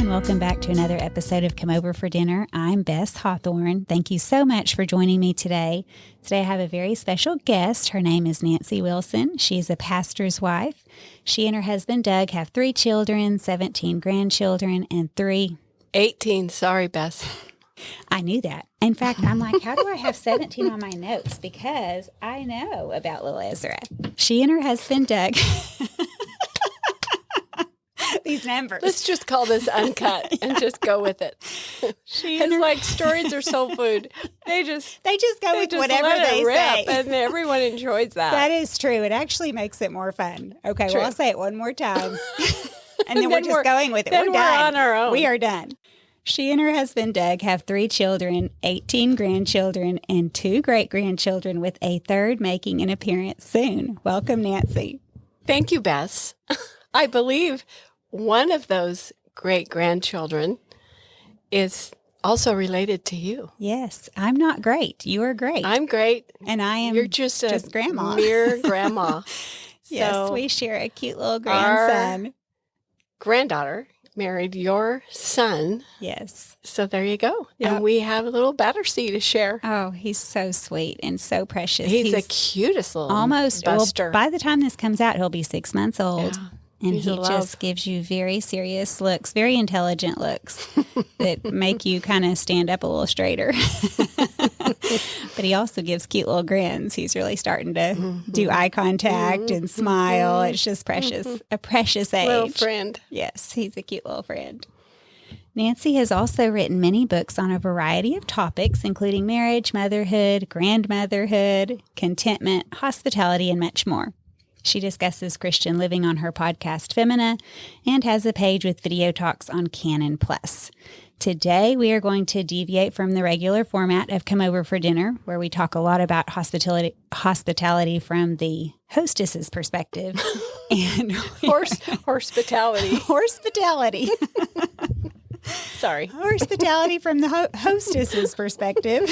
and welcome back to another episode of Come Over for Dinner. I'm Bess Hawthorne. Thank you so much for joining me today. Today I have a very special guest. Her name is Nancy Wilson. She's a pastor's wife. She and her husband Doug have 3 children, 17 grandchildren, and 18. Sorry, Bess. I knew that. In fact, I'm like, how do I have 17 on my notes? Because I know about little Ezra. She and her husband Doug... These numbers. Let's just call this uncut and just go with it. It's like stories are soul food. They just go with whatever they say. And everyone enjoys that. That is true. It actually makes it more fun. Okay, True. Well, I'll say it one more time. And then we're just going with it. Then we're done. On our own. We are done. She and her husband, Doug, have 3 children, 18 grandchildren, and 2 great-grandchildren, with a 3rd making an appearance soon. Welcome, Nancy. Thank you, Bess. I believe one of those great-grandchildren is also related to you. Yes, I'm not great. You are great. I'm great. And I am You're just grandma. Mere grandma. Yes, so we share a cute little grandson. Our granddaughter married your son. Yes. So there you go. Yep. And we have a little Battersea to share. Oh, he's so sweet and so precious. He's the cutest little buster. Well, by the time this comes out, he'll be 6 months old. Yeah. And He's he just gives you very serious looks, very intelligent looks that make you kind of stand up a little straighter. But he also gives cute little grins. He's really starting to do eye contact and smile. It's just precious, a precious age. Little friend. Yes, he's a cute little friend. Nancy has also written many books on a variety of topics, including marriage, motherhood, grandmotherhood, contentment, hospitality, and much more. She discusses Christian living on her podcast, Femina, and has a page with video talks on Canon Plus. Today, we are going to deviate from the regular format of Come Over for Dinner, where we talk a lot about hospitality from the hostess's perspective. And Hospitality. Hospitality. Sorry. Hospitality from the hostess's perspective.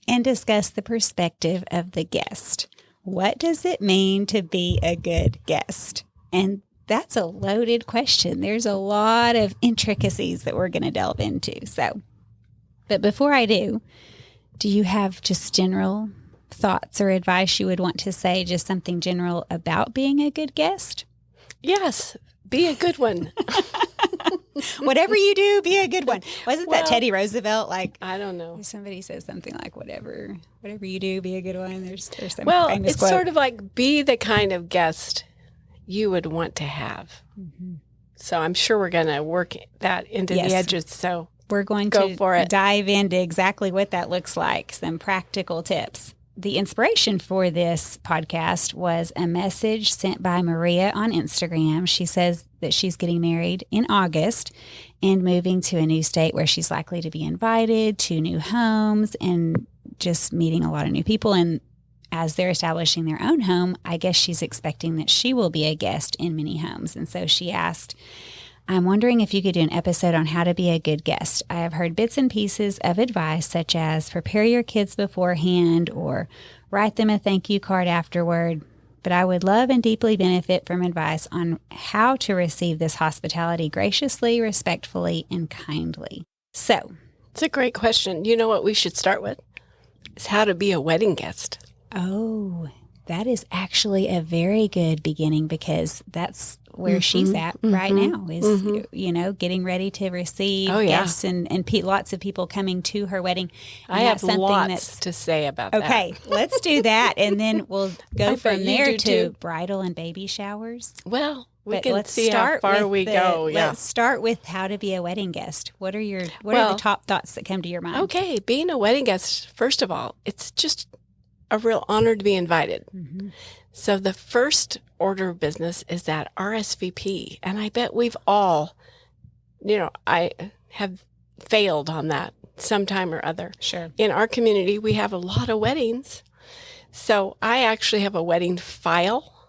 And discuss the perspective of the guest. What does it mean to be a good guest? And that's a loaded question. There's a lot of intricacies that we're going to delve into. But before I do you have just general thoughts or advice you would want to say, just something general about being a good guest? Yes, be a good one. Whatever you do, be a good one. Wasn't that Teddy Roosevelt? I don't know. Somebody says something like, whatever you do, be a good one. There's some famous it's quote. sort of like be the kind of guest you would want to have. Mm-hmm. So I'm sure we're going to work that into the edges. So we're going to dive into exactly what that looks like, some practical tips. The inspiration for this podcast was a message sent by Maria on Instagram. She says that she's getting married in August and moving to a new state where she's likely to be invited to new homes and just meeting a lot of new people. And as they're establishing their own home, I guess she's expecting that she will be a guest in many homes. And so she asked, I'm wondering if you could do an episode on how to be a good guest. I have heard bits and pieces of advice such as prepare your kids beforehand or write them a thank you card afterward. But I would love and deeply benefit from advice on how to receive this hospitality graciously, respectfully, and kindly. So, it's a great question. You know what we should start with? Is how to be a wedding guest. Oh, that is actually a very good beginning because that's where she's at right now is, getting ready to receive guests and lots of people coming to her wedding. I have lots to say about that. Okay, let's do that. And then we'll go from there to bridal and baby showers. Well, let's see how far we go. Let's start with how to be a wedding guest. What are the top thoughts that come to your mind? Okay, being a wedding guest, first of all, it's just a real honor to be invited. Mm-hmm. So the first order of business is that RSVP. And I bet we've all, I have failed on that sometime or other. Sure. In our community, we have a lot of weddings. So I actually have a wedding file.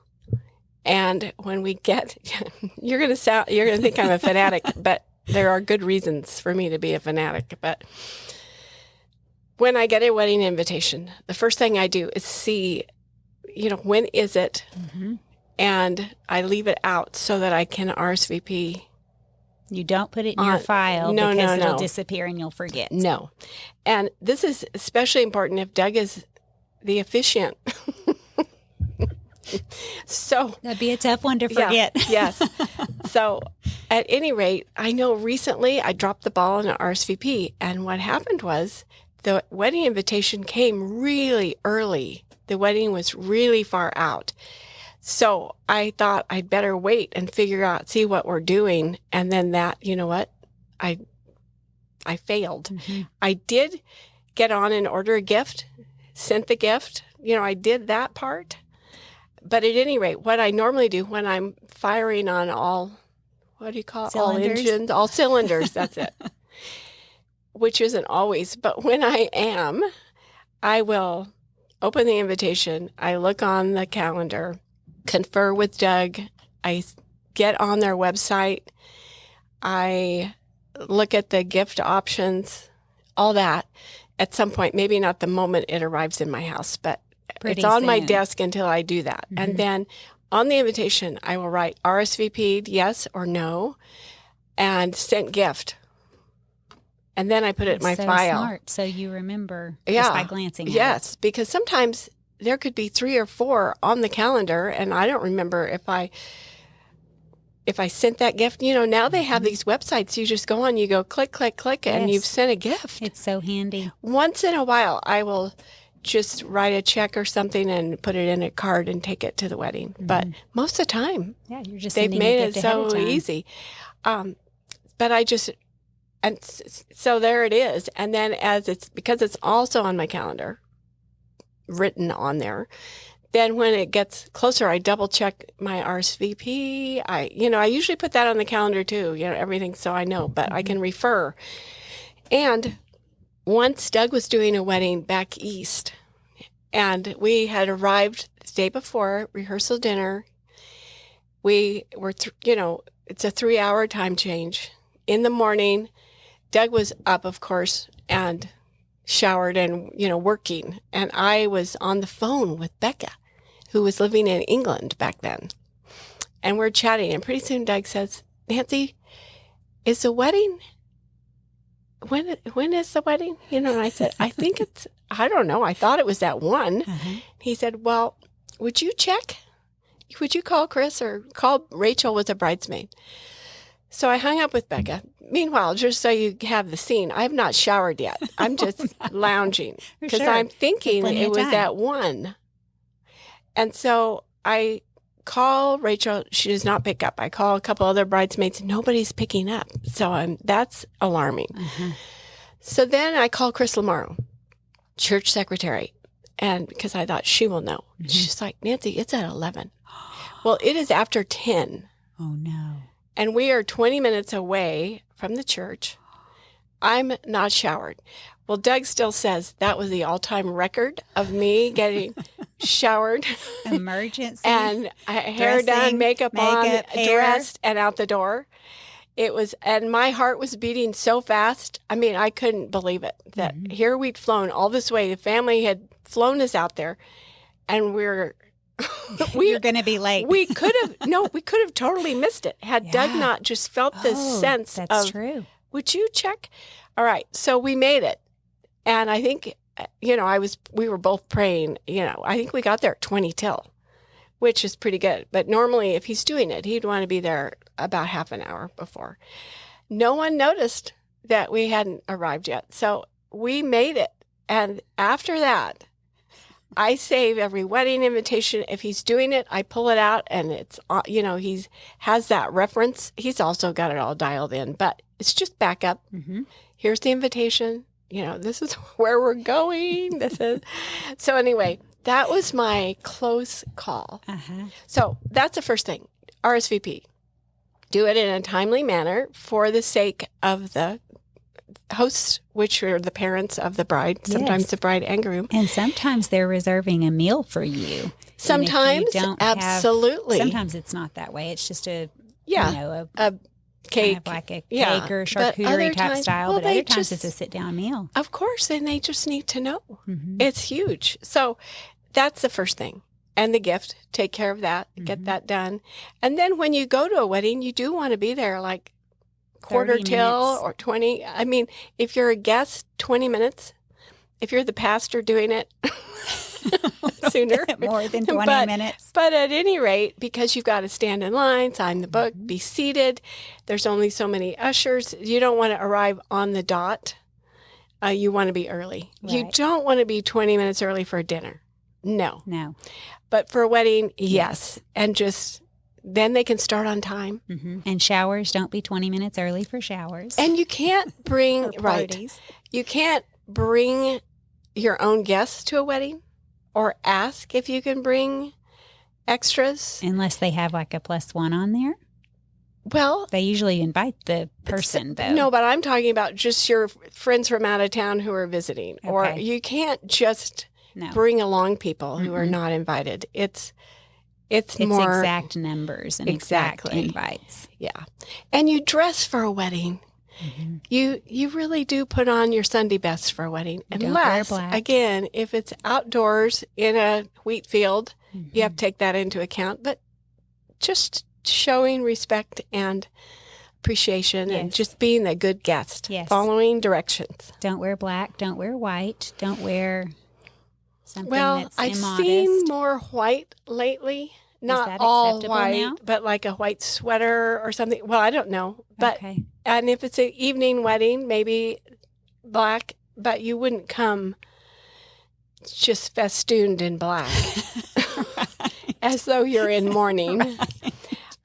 And when we get, you're going to think I'm a fanatic, but there are good reasons for me to be a fanatic. But when I get a wedding invitation, the first thing I do is see, when is it? Mm-hmm. And I leave it out so that I can RSVP You don't put it in your file no, because no, it'll no. disappear and you'll forget. No. And this is especially important if Doug is the officiant. So that'd be a tough one to forget. Yeah, yes. So at any rate, I know recently I dropped the ball on an RSVP, and what happened was the wedding invitation came really early. The wedding was really far out. So I thought I'd better wait and figure out, see what we're doing. And then that, you know what? I failed. Mm-hmm. I did get on and order a gift, sent the gift. I did that part. But at any rate, what I normally do when I'm firing on all, what do you call it? Cylinders. All engines, all cylinders, that's it. Which isn't always, but when I am, I will open the invitation. I look on the calendar, confer with Doug. I get on their website. I look at the gift options, all that. At some point, maybe not the moment it arrives in my house, but Pretty it's on my soon. desk until I do that. Mm-hmm. And then on the invitation, I will write RSVP'd, yes or no, and sent gift. And then I put it in my so file. Smart. So you remember just by glancing at it. Yes, because sometimes there could be 3 or 4 on the calendar, and I don't remember if I sent that gift. Now they have these websites. You just go on, you go click, click, click, and Yes. you've sent a gift. It's so handy. Once in a while, I will just write a check or something and put it in a card and take it to the wedding. Mm-hmm. But most of the time, yeah, you're just they've made it so easy. But I just, and so there it is. And then because it's also on my calendar, written on there, then when it gets closer, I double check my RSVP. I usually put that on the calendar too, everything, so I know, but I can refer. And once Doug was doing a wedding back east, and we had arrived the day before, rehearsal dinner. We were, it's a 3-hour time change. In the morning, Doug was up, of course, and showered and, working. And I was on the phone with Becca, who was living in England back then. And we're chatting, and pretty soon Doug says, Nancy, is the wedding... When is the wedding? And I said, I don't know. I thought it was at 1. Uh-huh. He said, well, would you check? Would you call Chris or call Rachel with a bridesmaid? So I hung up with Becca. Meanwhile, just so you have the scene, I have not showered yet. I'm just lounging because I'm thinking it was at 1. And so I call Rachel. She does not pick up. I call a couple other bridesmaids. Nobody's picking up. So that's alarming. Uh-huh. So then I call Chris Lamaro, church secretary, and because I thought she will know. Mm-hmm. She's like, Nancy, it's at 11. Well, it is after 10. Oh, no. And we are 20 minutes away from the church. I'm not showered. Well, Doug still says that was the all-time record of me getting showered. Emergency. And hair done, makeup on, hair. dressed, and out the door. It was, and my heart was beating so fast. I mean, I couldn't believe it that here we'd flown all this way. The family had flown us out there, and we're going to be late. We could have totally missed it had Doug not just felt this sense that's of, true. Would you check? All right, so we made it, and I think we were both praying. I think we got there at 20 till, which is pretty good. But normally, if he's doing it, he'd want to be there about half an hour before. No one noticed that we hadn't arrived yet, so we made it. And after that, I save every wedding invitation. If he's doing it, I pull it out, and it's, he has that reference. He's also got it all dialed in, but it's just backup. Mm-hmm. Here's the invitation. This is where we're going. So anyway, that was my close call. Uh-huh. So that's the first thing. RSVP. Do it in a timely manner for the sake of the hosts, which are the parents of the bride, sometimes the bride and groom. And sometimes they're reserving a meal for you. Sometimes, absolutely. Sometimes it's not that way. It's just a cake. Kind of like a cake or charcuterie type style. But other times it's a sit-down meal. Of course, and they just need to know. Mm-hmm. It's huge. So that's the first thing. And the gift, take care of that, get that done. And then when you go to a wedding, you do want to be there like quarter 30 till minutes. or 20. I mean, if you're a guest, 20 minutes. If you're the pastor doing it, sooner. More than 20 minutes. But at any rate, because you've got to stand in line, sign the book, be seated, there's only so many ushers. You don't want to arrive on the dot. You want to be early. Right. You don't want to be 20 minutes early for dinner. No. No. But for a wedding, yes. And just then they can start on time. Mm-hmm. And showers, don't be 20 minutes early for showers. And you can't bring, parties. You can't bring your own guests to a wedding or ask if you can bring extras. Unless they have like a +1 on there. Well, they usually invite the person, though. No, but I'm talking about just your friends from out of town who are visiting. Okay. Or you can't just bring along people who are not invited. It's more exact numbers and exact invites. Yeah. And you dress for a wedding. Mm-hmm. You really do put on your Sunday best for a wedding. Unless, again, if it's outdoors in a wheat field, you have to take that into account. But just showing respect and appreciation and just being a good guest. Yes. Following directions. Don't wear black. Don't wear white. Don't wear something that's immodest. I've seen more white lately. Not all white, now? But like a white sweater or something. Well, I don't know. But and if it's an evening wedding, maybe black, but you wouldn't come just festooned in black. As though you're in mourning. Right.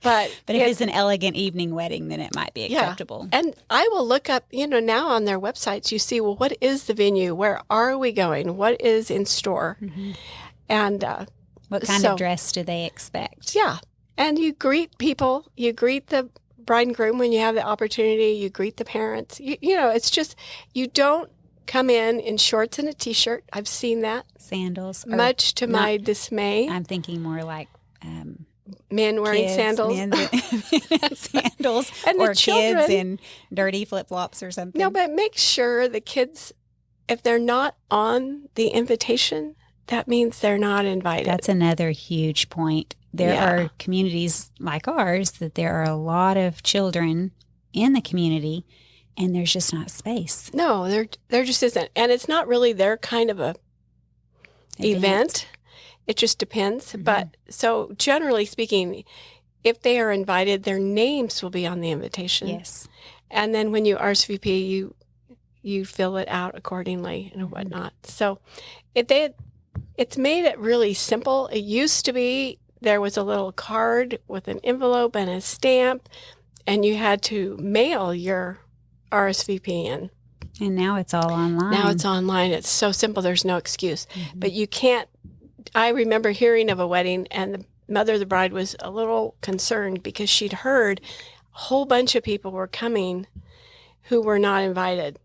But if it's an elegant evening wedding, then it might be acceptable. Yeah. And I will look up, now on their websites, you see, well, what is the venue? Where are we going? What is in store? Mm-hmm. And what kind of dress do they expect? Yeah. And you greet people. You greet the bride and groom when you have the opportunity. You greet the parents. It's just, you don't come in shorts and a T-shirt. I've seen that. Sandals. Much to my dismay. I'm thinking more like men wearing sandals. Sandals. And or the children, kids in dirty flip-flops or something. No, but make sure the kids, if they're not on the invitation, that means they're not invited. That's another huge point. There are communities like ours that there are a lot of children in the community, and there's just not space. No, there just isn't. And it's not really their kind of a event. It just depends. Mm-hmm. But so generally speaking, if they are invited, their names will be on the invitation. Yes. And then when you RSVP, you fill it out accordingly and whatnot. So it's made it really simple. It used to be there was a little card with an envelope and a stamp, and you had to mail your RSVP in. And now it's all online. Now it's online. It's so simple. There's no excuse. Mm-hmm. But you can't. I remember hearing of a wedding, and the mother of the bride was a little concerned because she'd heard a whole bunch of people were coming who were not invited,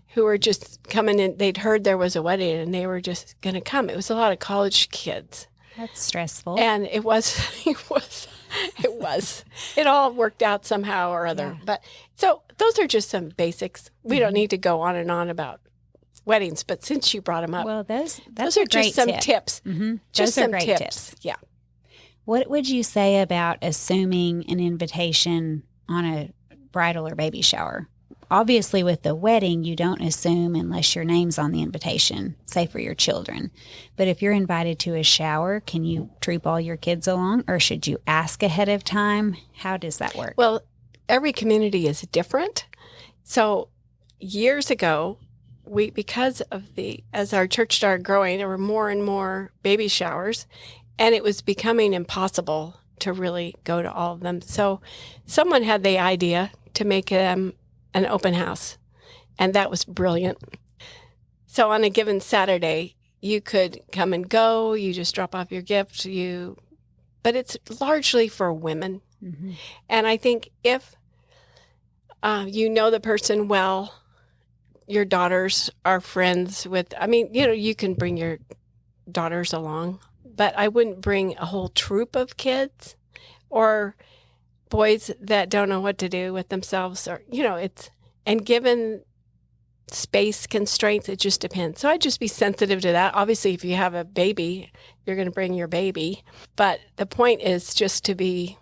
who were just coming in. They'd heard there was a wedding, and they were just going to come. It was a lot of college kids. That's stressful. And it was. It all worked out somehow or other. Yeah. But so those are just some basics. We don't need to go on and on about weddings, but since you brought them up, well, those are just some tips. Mm-hmm. Just those some are great tips. Yeah. What would you say about assuming an invitation on a bridal or baby shower? Obviously, with the wedding, you don't assume unless your name's on the invitation, say for your children. But if you're invited to a shower, can you troop all your kids along, or should you ask ahead of time? How does that work? Well, every community is different. So years ago, because as our church started growing, there were more and more baby showers, and it was becoming impossible to really go to all of them. So someone had the idea to make them an open house, and that was brilliant. So on a given Saturday, you could come and go, you just drop off your gift, but it's largely for women. Mm-hmm. And I think if you know the person well, your daughters are friends with, you can bring your daughters along, but I wouldn't bring a whole troop of kids or boys that don't know what to do with themselves, or, and given space constraints, it just depends. So I'd just be sensitive to that. Obviously, if you have a baby, you're going to bring your baby, but the point is just to be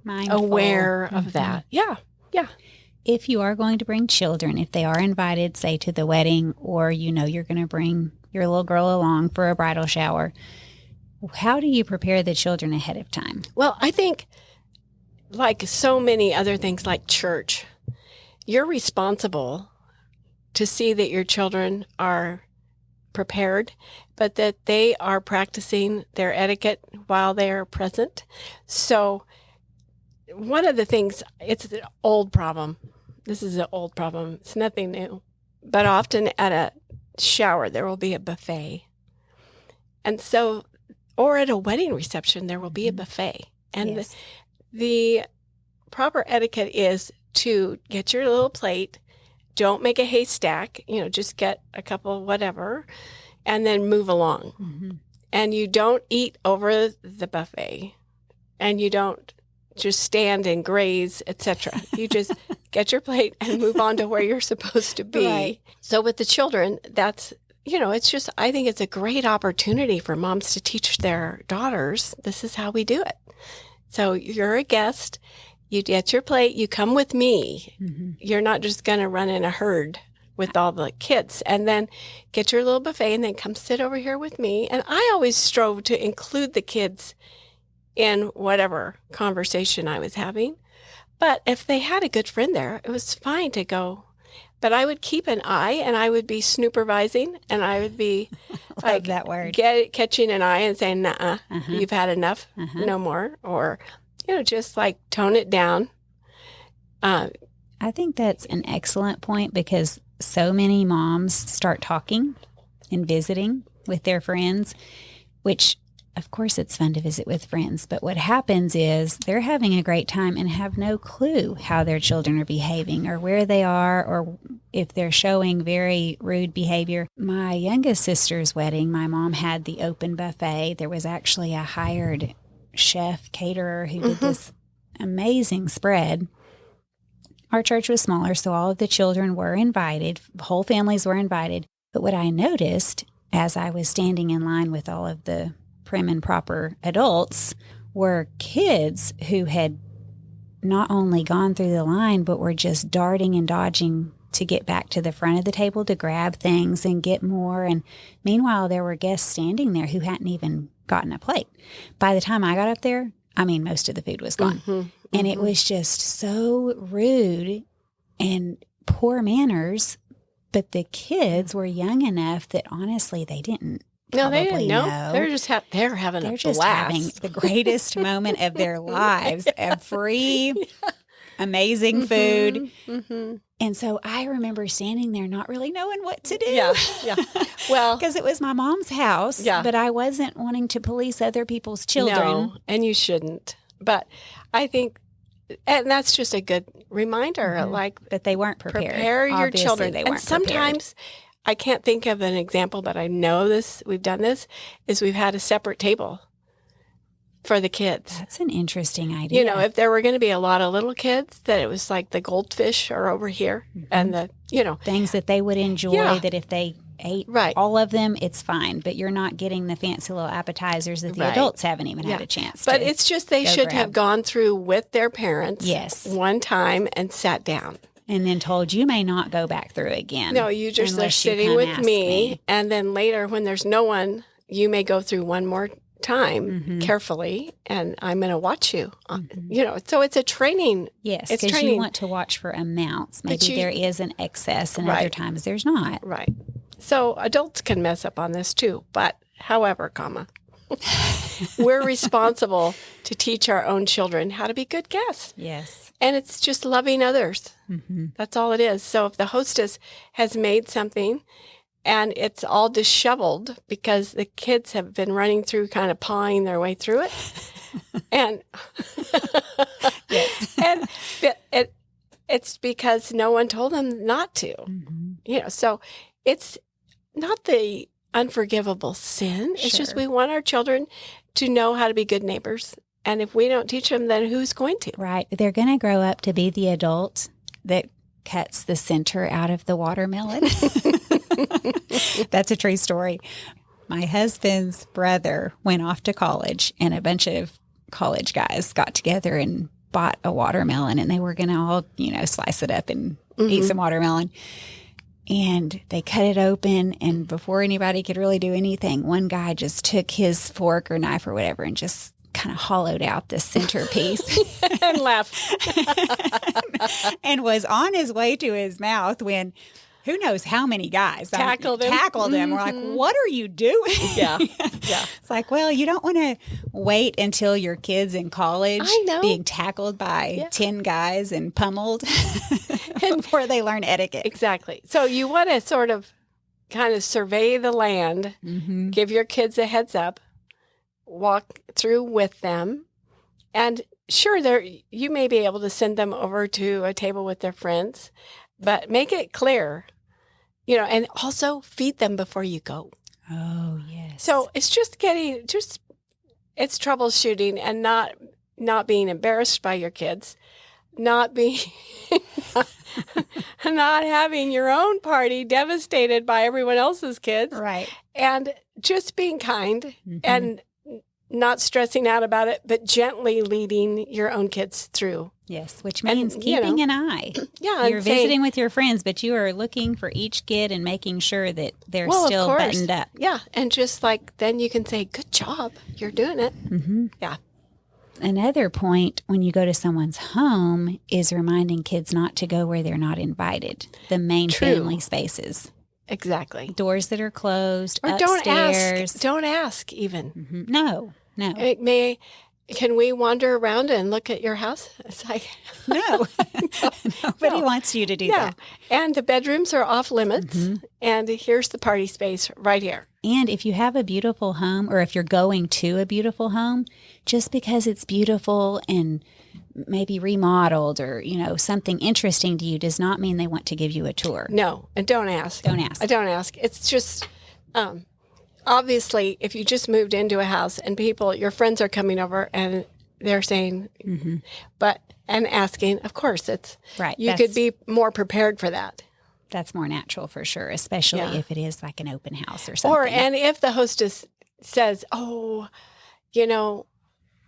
mindful, aware of that. Yeah. Yeah. If you are going to bring children, if they are invited, say, to the wedding, or you know you're going to bring your little girl along for a bridal shower, how do you prepare the children ahead of time? Well, I think like so many other things like church, you're responsible to see that your children are prepared, but that they are practicing their etiquette while they are present. So one of the things, it's an old problem. This is an old problem. It's nothing new. But often at a shower, there will be a buffet. And so, or at a wedding reception, there will be a buffet. And Yes. the proper etiquette is to get your little plate. Don't make a haystack, just get a couple, whatever, and then move along. Mm-hmm. And you don't eat over the buffet, and you don't just stand and graze, etc. You just get your plate and move on to where you're supposed to be. Right. So with the children, that's, it's just, I think it's a great opportunity for moms to teach their daughters, this is how we do it. So you're a guest, you get your plate, you come with me. Mm-hmm. You're not just going to run in a herd with all the kids, and then get your little buffet and then come sit over here with me. And I always strove to include the kids in whatever conversation I was having. But if they had a good friend there, it was fine to go. But I would keep an eye, and I would be snoopervising, and I would be Love that word. catching an eye and saying, "Nuh-uh, you've had enough, no more," or just like tone it down. I think that's an excellent point, because so many moms start talking and visiting with their friends, which of course it's fun to visit with friends. But what happens is they're having a great time and have no clue how their children are behaving or where they are, or if they're showing very rude behavior. My youngest sister's wedding, my mom had the open buffet. There was actually a hired chef caterer who did this amazing spread. Our church was smaller, so all of the children were invited. Whole families were invited. But what I noticed as I was standing in line with all of the prim and proper adults were kids who had not only gone through the line, but were just darting and dodging to get back to the front of the table to grab things and get more. And meanwhile, there were guests standing there who hadn't even gotten a plate. By the time I got up there, most of the food was gone. And it was just so rude and poor manners. But the kids were young enough that honestly, they didn't. No, they didn't know. They're just they're having a blast. They're just having the greatest moment of their lives, of free, amazing food. And so I remember standing there not really knowing what to do. Yeah. Well, because it was my mom's house, but I wasn't wanting to police other people's children. No, and you shouldn't. But I think, and that's just a good reminder, but they weren't prepared. Prepare your Obviously, children. They weren't and sometimes, I can't think of an example, but I know this, we've done this, is we've had a separate table for the kids. That's an interesting idea. If there were going to be a lot of little kids, that it was like the goldfish are over here and the, things that they would enjoy, that if they ate all of them, it's fine. But you're not getting the fancy little appetizers that the adults haven't even had a chance to. But it's just they should have gone through with their parents one time and sat down. And then told, you may not go back through again. No, you just are sitting with me. And then later, when there's no one, you may go through one more time carefully, and I'm going to watch you. So it's a training. Yes, because you want to watch for amounts. Maybe there is an excess, and other times there's not. Right. So adults can mess up on this too. But however, we're responsible to teach our own children how to be good guests. Yes. And it's just loving others. That's all it is. So if the hostess has made something and it's all disheveled because the kids have been running through, kind of pawing their way through it, and it's because no one told them not to. So it's not the unforgivable sin. It's just we want our children to know how to be good neighbors. And if we don't teach them, then who's going to? Right. They're going to grow up to be the adult that cuts the center out of the watermelon. That's a true story. My husband's brother went off to college, and a bunch of college guys got together and bought a watermelon and they were going to all, slice it up and eat some watermelon. And they cut it open, and before anybody could really do anything, one guy just took his fork or knife or whatever and just kind of hollowed out the centerpiece and laughed. And was on his way to his mouth when who knows how many guys tackled him. We're like, what are you doing? Yeah. It's like, well, you don't want to wait until your kid's in college being tackled by 10 guys and pummeled before they learn etiquette. Exactly. So you want to sort of kind of survey the land, give your kids a heads up, walk through with them, and sure, you may be able to send them over to a table with their friends, but make it clear, and also feed them before you go. Oh, yes. So it's it's troubleshooting and not being embarrassed by your kids, not having your own party devastated by everyone else's kids. Right. And just being kind and not stressing out about it, but gently leading your own kids through. Yes, which means keeping an eye. Yeah. You're visiting with your friends, but you are looking for each kid and making sure that they're still buttoned up. Yeah. And just like, then you can say, good job. You're doing it. Mm-hmm. Yeah. Another point when you go to someone's home is reminding kids not to go where they're not invited. The main family spaces. Exactly. Doors that are closed, or upstairs. Don't ask even. Mm-hmm. No. Can we wander around and look at your house? It's like, no. Nobody wants you to do that. And the bedrooms are off limits. And here's the party space right here. And if you have a beautiful home, or if you're going to a beautiful home, just because it's beautiful and maybe remodeled or, something interesting to you does not mean they want to give you a tour. No, and don't ask. Don't ask. Don't ask. It's just, obviously, if you just moved into a house and your friends are coming over and they're saying, and asking, of course, it's right. You could be more prepared for that. That's more natural for sure, especially if it is like an open house or something. And if the hostess says, oh,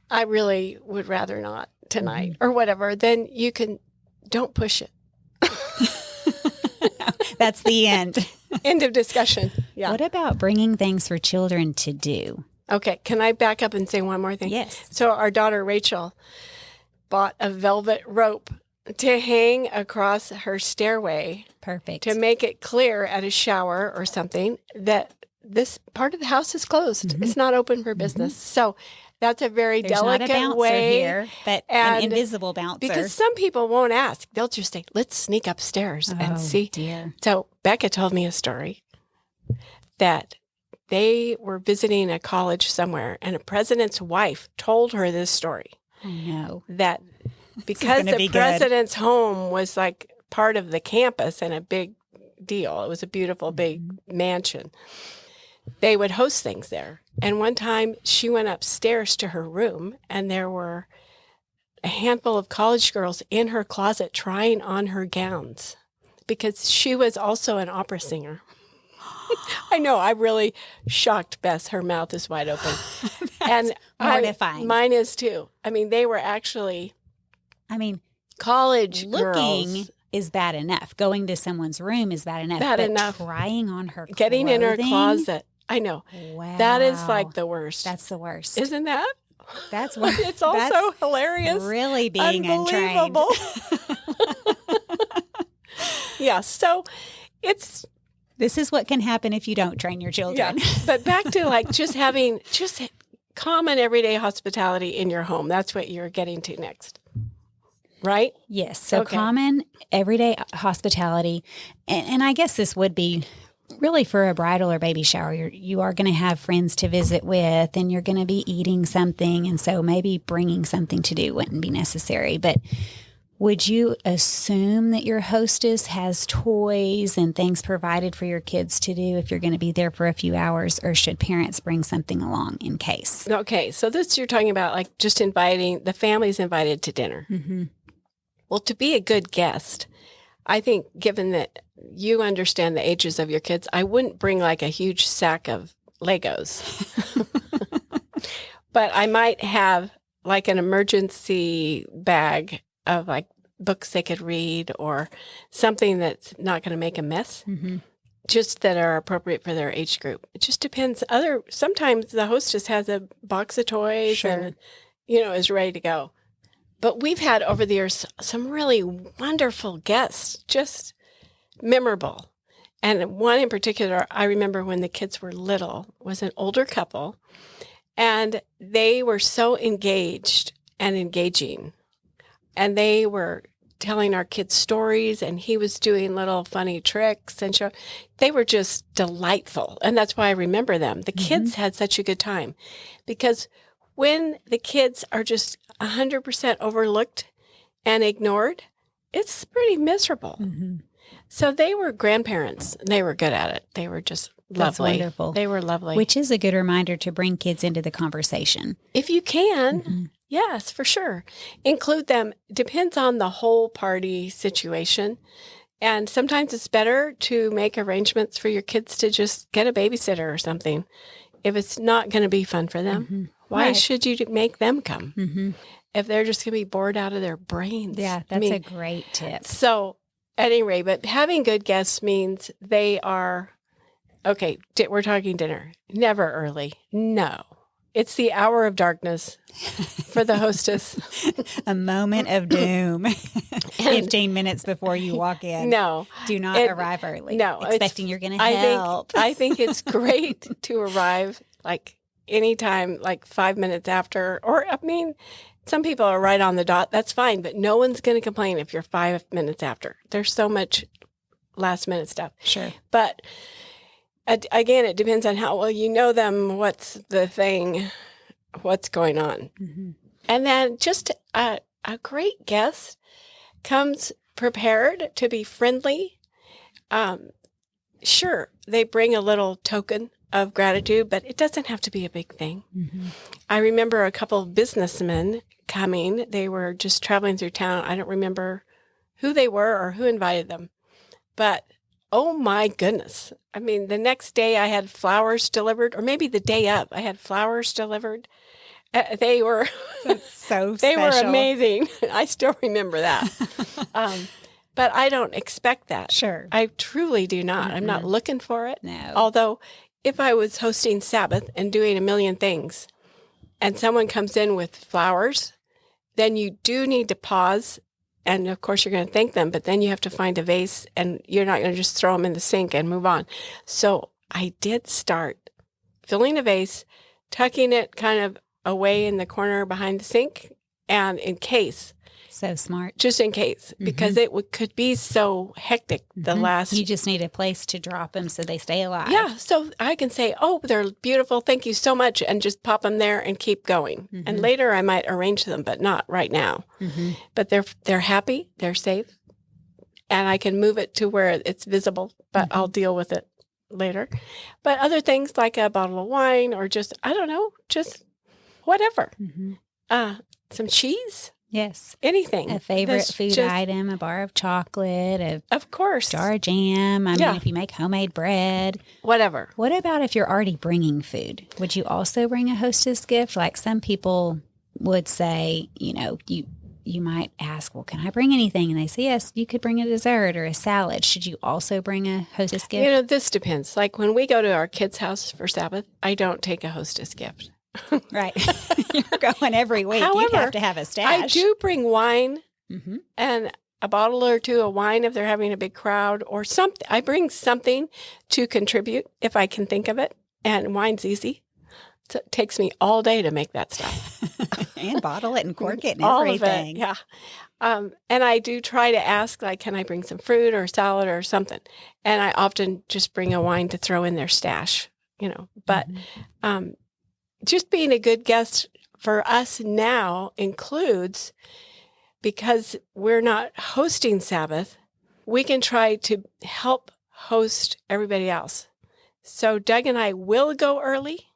I really would rather not tonight or whatever, then don't push it. That's the end. End of discussion. Yeah. What about bringing things for children to do? Okay. Can I back up and say one more thing? Yes. So our daughter, Rachel, bought a velvet rope to hang across her stairway. Perfect. To make it clear at a shower or something that this part of the house is closed. It's not open for business. So that's a very delicate not a bouncer way. Here, but an invisible bouncer. Because some people won't ask. They'll just say, let's sneak upstairs and see. Dear. So Becca told me a story that they were visiting a college somewhere, and a president's wife told her this story. Oh, no. That because the president's home was like part of the campus and a big deal. It was a beautiful big mansion. They would host things there. And one time she went upstairs to her room, and there were a handful of college girls in her closet trying on her gowns because she was also an opera singer. I know, I really shocked Bess. Her mouth is wide open. And mortifying. Mine is too. I mean, they were actually college looking girls. Is bad enough. Going to someone's room is bad enough. Bad enough. Trying on her Getting clothing? in her closet. I know. Wow. That is like the worst. That's the worst. Isn't that? That's what it's also hilarious. Really being untrained. Yeah. So this is what can happen if you don't train your children. Yeah. But back to just having common everyday hospitality in your home. That's what you're getting to next. Right? Yes. So common everyday hospitality. And I guess this would be really for a bridal or baby shower. You are going to have friends to visit with, and you're going to be eating something. And so maybe bringing something to do wouldn't be necessary. But would you assume that your hostess has toys and things provided for your kids to do if you're going to be there for a few hours, or should parents bring something along in case? Okay. So this you're talking about just inviting, the family's invited to dinner. Mm-hmm. Well, to be a good guest, I think given that you understand the ages of your kids, I wouldn't bring a huge sack of Legos. But I might have like an emergency bag of like books they could read or something that's not going to make a mess, just that are appropriate for their age group. It just depends. Sometimes the hostess has a box of toys and, is ready to go. But we've had over the years some really wonderful guests, just memorable. And one in particular, I remember when the kids were little, was an older couple, and they were so engaged and engaging. And they were telling our kids stories, and he was doing little funny tricks and show. They were just delightful. And that's why I remember them. The kids had such a good time, because when the kids are just 100% overlooked and ignored, it's pretty miserable. So they were grandparents, and they were good at it. They were just lovely. That's wonderful. They were lovely. Which is a good reminder to bring kids into the conversation. If you can, yes, for sure. Include them. Depends on the whole party situation. And sometimes it's better to make arrangements for your kids to just get a babysitter or something. If it's not going to be fun for them, why should you make them come? If they're just going to be bored out of their brains. Yeah, that's a great tip. So at any rate, but having good guests means they are, okay, we're talking dinner. Never early. No. It's the hour of darkness for the hostess. A moment of doom. 15 minutes before you walk in. No. Do not arrive early. No. Expecting you're going to help. I think it's great to arrive like anytime, like 5 minutes after. Or, I mean, some people are right on the dot. That's fine. But no one's going to complain if you're 5 minutes after. There's so much last minute stuff. Sure. But again, it depends on how well you know them, what's the thing, what's going on. And then just a great guest comes prepared to be friendly. Sure, they bring a little token of gratitude, but it doesn't have to be a big thing. I remember a couple of businessmen coming. They were just traveling through town. I don't remember who they were or who invited them, but oh my goodness. I mean, the next day I had flowers delivered, or maybe the day up, I had flowers delivered. They were so they special. were amazing. I still remember that. But I don't expect that. Sure. I truly do not. I'm not looking for it. No. Although if I was hosting Sabbath and doing a million things and someone comes in with flowers, then you do need to pause. And of course, you're going to thank them, but then you have to find a vase, and you're not going to just throw them in the sink and move on. So I did start filling a vase, tucking it kind of away in the corner behind the sink, and in case. So smart. Just in case, because it could be so hectic the last. You just need a place to drop them so they stay alive. Yeah, so I can say, oh, they're beautiful, thank you so much, and just pop them there and keep going. And later I might arrange them, but not right now. But they're happy, they're safe, and I can move it to where it's visible, but I'll deal with it later. But other things like a bottle of wine or just, I don't know, just whatever. Some cheese. Yes. Anything. A favorite food item, a bar of chocolate, of course, jar of jam. I mean, if you make homemade bread. Whatever. What about if you're already bringing food? Would you also bring a hostess gift? Like some people would say, you might ask, well, can I bring anything? And they say, yes, you could bring a dessert or a salad. Should you also bring a hostess gift? This depends. Like when we go to our kids' house for Sabbath, I don't take a hostess gift. Right. You're going every week. However, you'd have to have a stash. I do bring wine and a bottle or two of wine if they're having a big crowd or something. I bring something to contribute if I can think of it. And wine's easy. So it takes me all day to make that stuff. And bottle it and cork it and all everything. Of it, yeah. And I do try to ask, like, can I bring some fruit or salad or something? And I often just bring a wine to throw in their stash, But just being a good guest for us now includes, because we're not hosting Sabbath, we can try to help host everybody else. So Doug and I will go early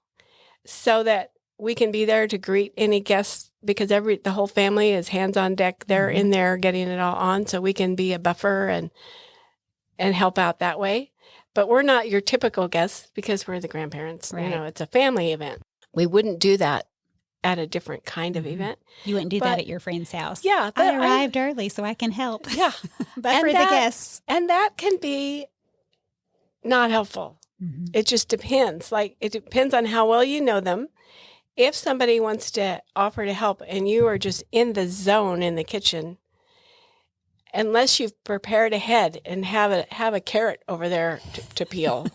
so that we can be there to greet any guests, because the whole family is hands on deck. They're in there getting it all on, so we can be a buffer and help out that way. But we're not your typical guests because we're the grandparents. Right. It's a family event. We wouldn't do that at a different kind of event. You wouldn't do that at your friend's house. Yeah. But I arrived early so I can help. Yeah. But for the guests. And that can be not helpful. Mm-hmm. It just depends. Like, it depends on how well you know them. If somebody wants to offer to help and you are just in the zone in the kitchen, unless you've prepared ahead and have a carrot over there to peel,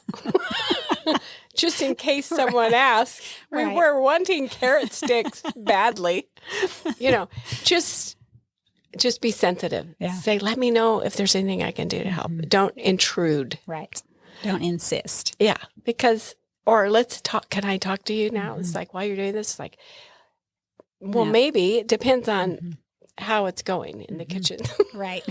just in case someone asks, we're wanting carrot sticks badly. Just be sensitive. Yeah. Say, let me know if there's anything I can do to help. Mm-hmm. Don't intrude. Right. Don't insist. Yeah, or let's talk. Can I talk to you now? Mm-hmm. It's like, while you're doing this, it's like, well, maybe it depends on how it's going in the kitchen. Right.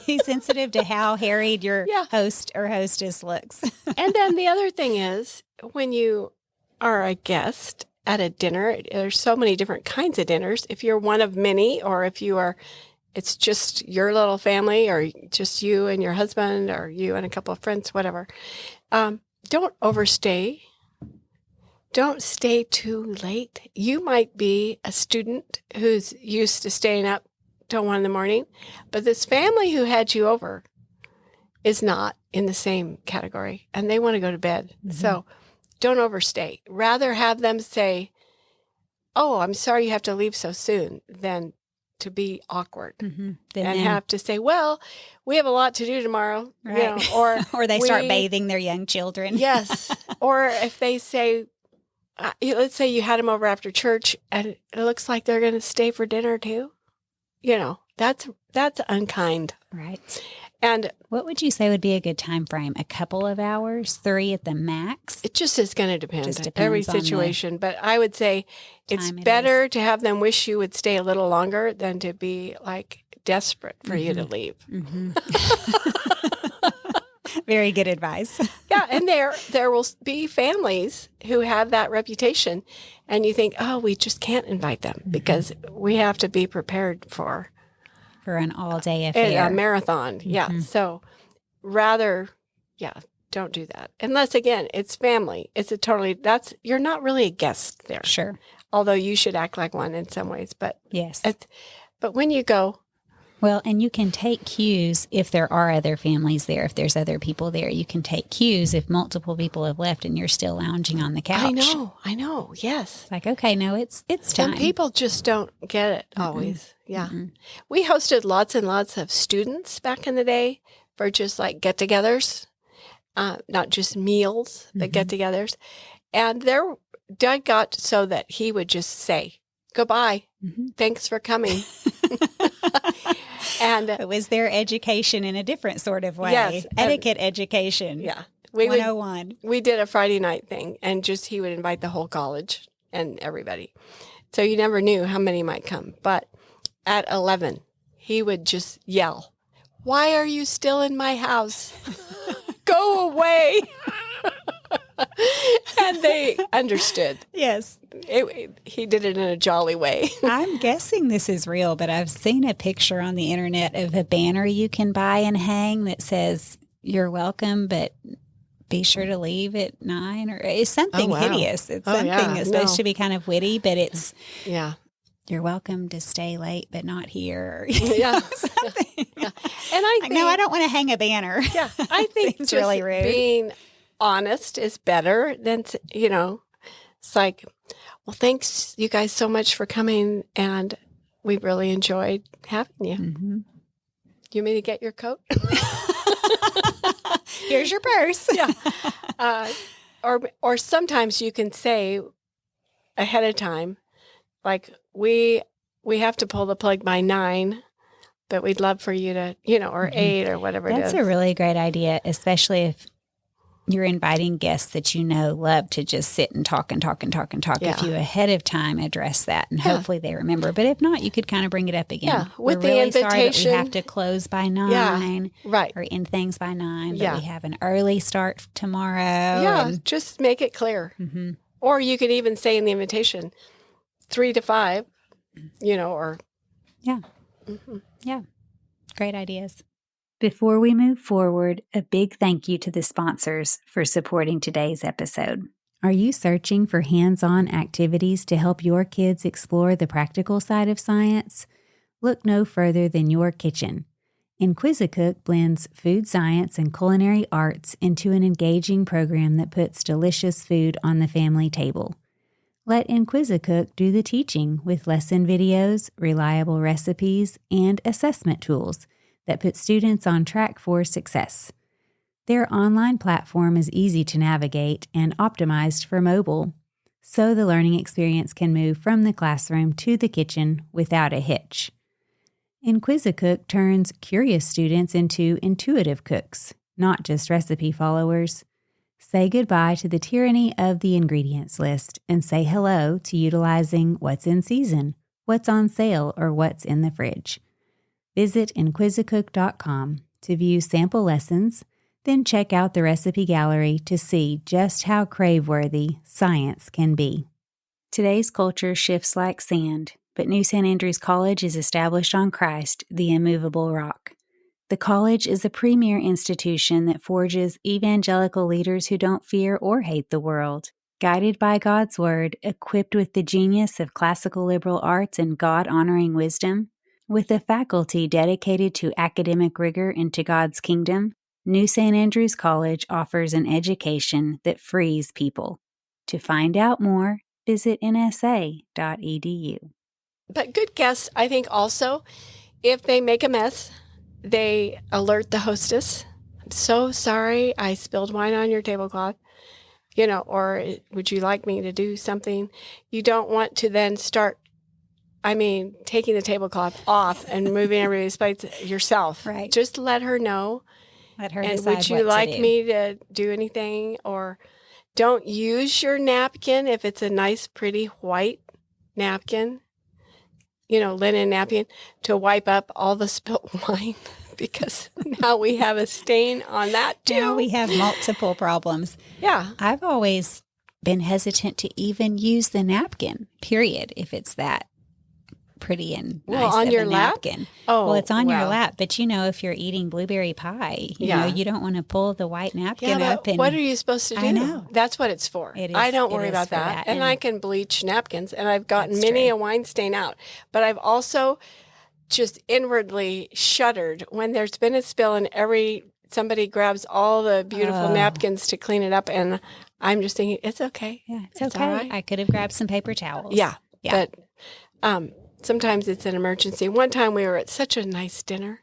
Be sensitive to how harried your host or hostess looks. And then the other thing is, when you are a guest at a dinner, there's so many different kinds of dinners. If you're one of many, or if it's just your little family, or just you and your husband, or you and a couple of friends, whatever, don't overstay. Don't stay too late. You might be a student who's used to staying up till 1 a.m, but this family who had you over is not in the same category, and they want to go to bed. Mm-hmm. So don't overstay. Rather have them say, "Oh, I'm sorry you have to leave so soon," than to be awkward and have to say, "Well, we have a lot to do tomorrow," right. Or they start bathing their young children. Yes. Or if they say, let's say you had them over after church and it looks like they're going to stay for dinner too. That's unkind. Right. And what would you say would be a good time frame? A couple of hours, 3 at the max? It just is going to depend on every situation. But I would say it's better to have them wish you would stay a little longer than to be like desperate for you to leave. Mm-hmm. Very good advice. Yeah, and there will be families who have that reputation, and you think, oh, we just can't invite them because we have to be prepared for an all-day affair. A marathon, yeah. So rather, don't do that. Unless, again, it's family. You're not really a guest there. Sure. Although you should act like one in some ways. But yes. But when you go... Well, and you can take cues if there are other families there, if there's other people there. You can take cues if multiple people have left and you're still lounging on the couch. I know, yes. It's like, okay, no, it's time. Some people just don't get it always. Yeah. We hosted lots and lots of students back in the day for just like get-togethers, not just meals, but get-togethers. And Doug got so that he would just say, goodbye, thanks for coming. And it was their education in a different sort of way. Yes. Etiquette education. Yeah. 101. We did a Friday night thing, and he would invite the whole college and everybody. So you never knew how many might come. But at 11, he would just yell, "Why are you still in my house? Go away." And they understood. Yes. He did it in a jolly way. I'm guessing this is real, but I've seen a picture on the internet of a banner you can buy and hang that says, "You're welcome, but be sure to leave at 9." Or it's something hideous. It's something that's supposed to be kind of witty, but it's, "You're welcome to stay late, but not here." Something. Yeah. And I think, no, I don't want to hang a banner. Yeah. I think just really rude. Being honest is better than, it's like, well, thanks you guys so much for coming, and we really enjoyed having you. Mm-hmm. You want me to get your coat? Here's your purse. Yeah. Or sometimes you can say ahead of time, like, we have to pull the plug by 9, but we'd love for you to, or 8 or whatever it is. That's a really great idea, especially if you're inviting guests that love to just sit and talk and talk and talk and talk. Yeah. If you ahead of time address that, and hopefully they remember. But if not, you could kind of bring it up again. Yeah, with the really invitation. Sorry that we have to close by 9, right, or end things by 9. But we have an early start tomorrow. Yeah, just make it clear. Mm-hmm. Or you could even say in the invitation, 3 to 5. Or yeah, great ideas. Before we move forward, a big thank you to the sponsors for supporting today's episode. Are you searching for hands-on activities to help your kids explore the practical side of science? Look no further than your kitchen. Inquisicook blends food science and culinary arts into an engaging program that puts delicious food on the family table. Let Inquisicook do the teaching with lesson videos, reliable recipes, and assessment tools that put students on track for success. Their online platform is easy to navigate and optimized for mobile, so the learning experience can move from the classroom to the kitchen without a hitch. Inquisicook turns curious students into intuitive cooks, not just recipe followers. Say goodbye to the tyranny of the ingredients list and say hello to utilizing what's in season, what's on sale, or what's in the fridge. Visit Inquisicook.com to view sample lessons, then check out the recipe gallery to see just how crave-worthy science can be. Today's culture shifts like sand, but New St. Andrews College is established on Christ, the immovable rock. The college is a premier institution that forges evangelical leaders who don't fear or hate the world. Guided by God's Word, equipped with the genius of classical liberal arts and God-honoring wisdom, with a faculty dedicated to academic rigor and to God's kingdom, New St. Andrews College offers an education that frees people. To find out more, visit nsa.edu. But good guess, I think also, if they make a mess, they alert the hostess. I'm so sorry I spilled wine on your tablecloth, or would you like me to do something? You don't want to then start, taking the tablecloth off and moving everybody's plates yourself. Right. Just let her know. Let her and decide would you what like to do. me to do anything? Or don't use your napkin if it's a nice, pretty white napkin, linen napkin, to wipe up all the spilt wine, because now we have a stain on that too. Now we have multiple problems. Yeah. I've always been hesitant to even use the napkin, period, if it's that pretty and nice on of your a lap? napkin. Oh, well, it's on your well. lap, but if you're eating blueberry pie, you Yeah. know, you don't want to pull the white napkin Yeah, up. but And what are you supposed to do? I know. That's what it's for. It is- I don't it worry is about for that. that. And And I can bleach napkins, and I've gotten That's many true. a wine stain out. But I've also just inwardly shuddered when there's been a spill and somebody grabs all the beautiful Oh. napkins to clean it up, and I'm just thinking, it's okay. Yeah, it's It's okay. all right. I could have grabbed some paper towels. Yeah. Yeah. But sometimes it's an emergency. One time we were at such a nice dinner,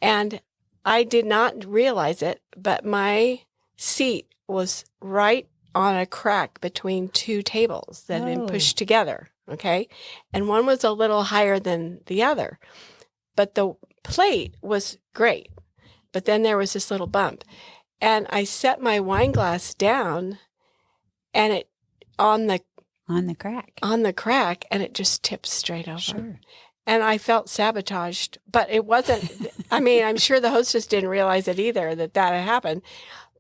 and I did not realize it, but my seat was right on a crack between two tables that had been Oh. pushed together. Okay. And one was a little higher than the other, but the plate was great. But then there was this little bump, and I set my wine glass down, and it on the crack, and it just tipped straight over. Sure. And I felt sabotaged, but it wasn't. I'm sure the hostess didn't realize it either, that had happened.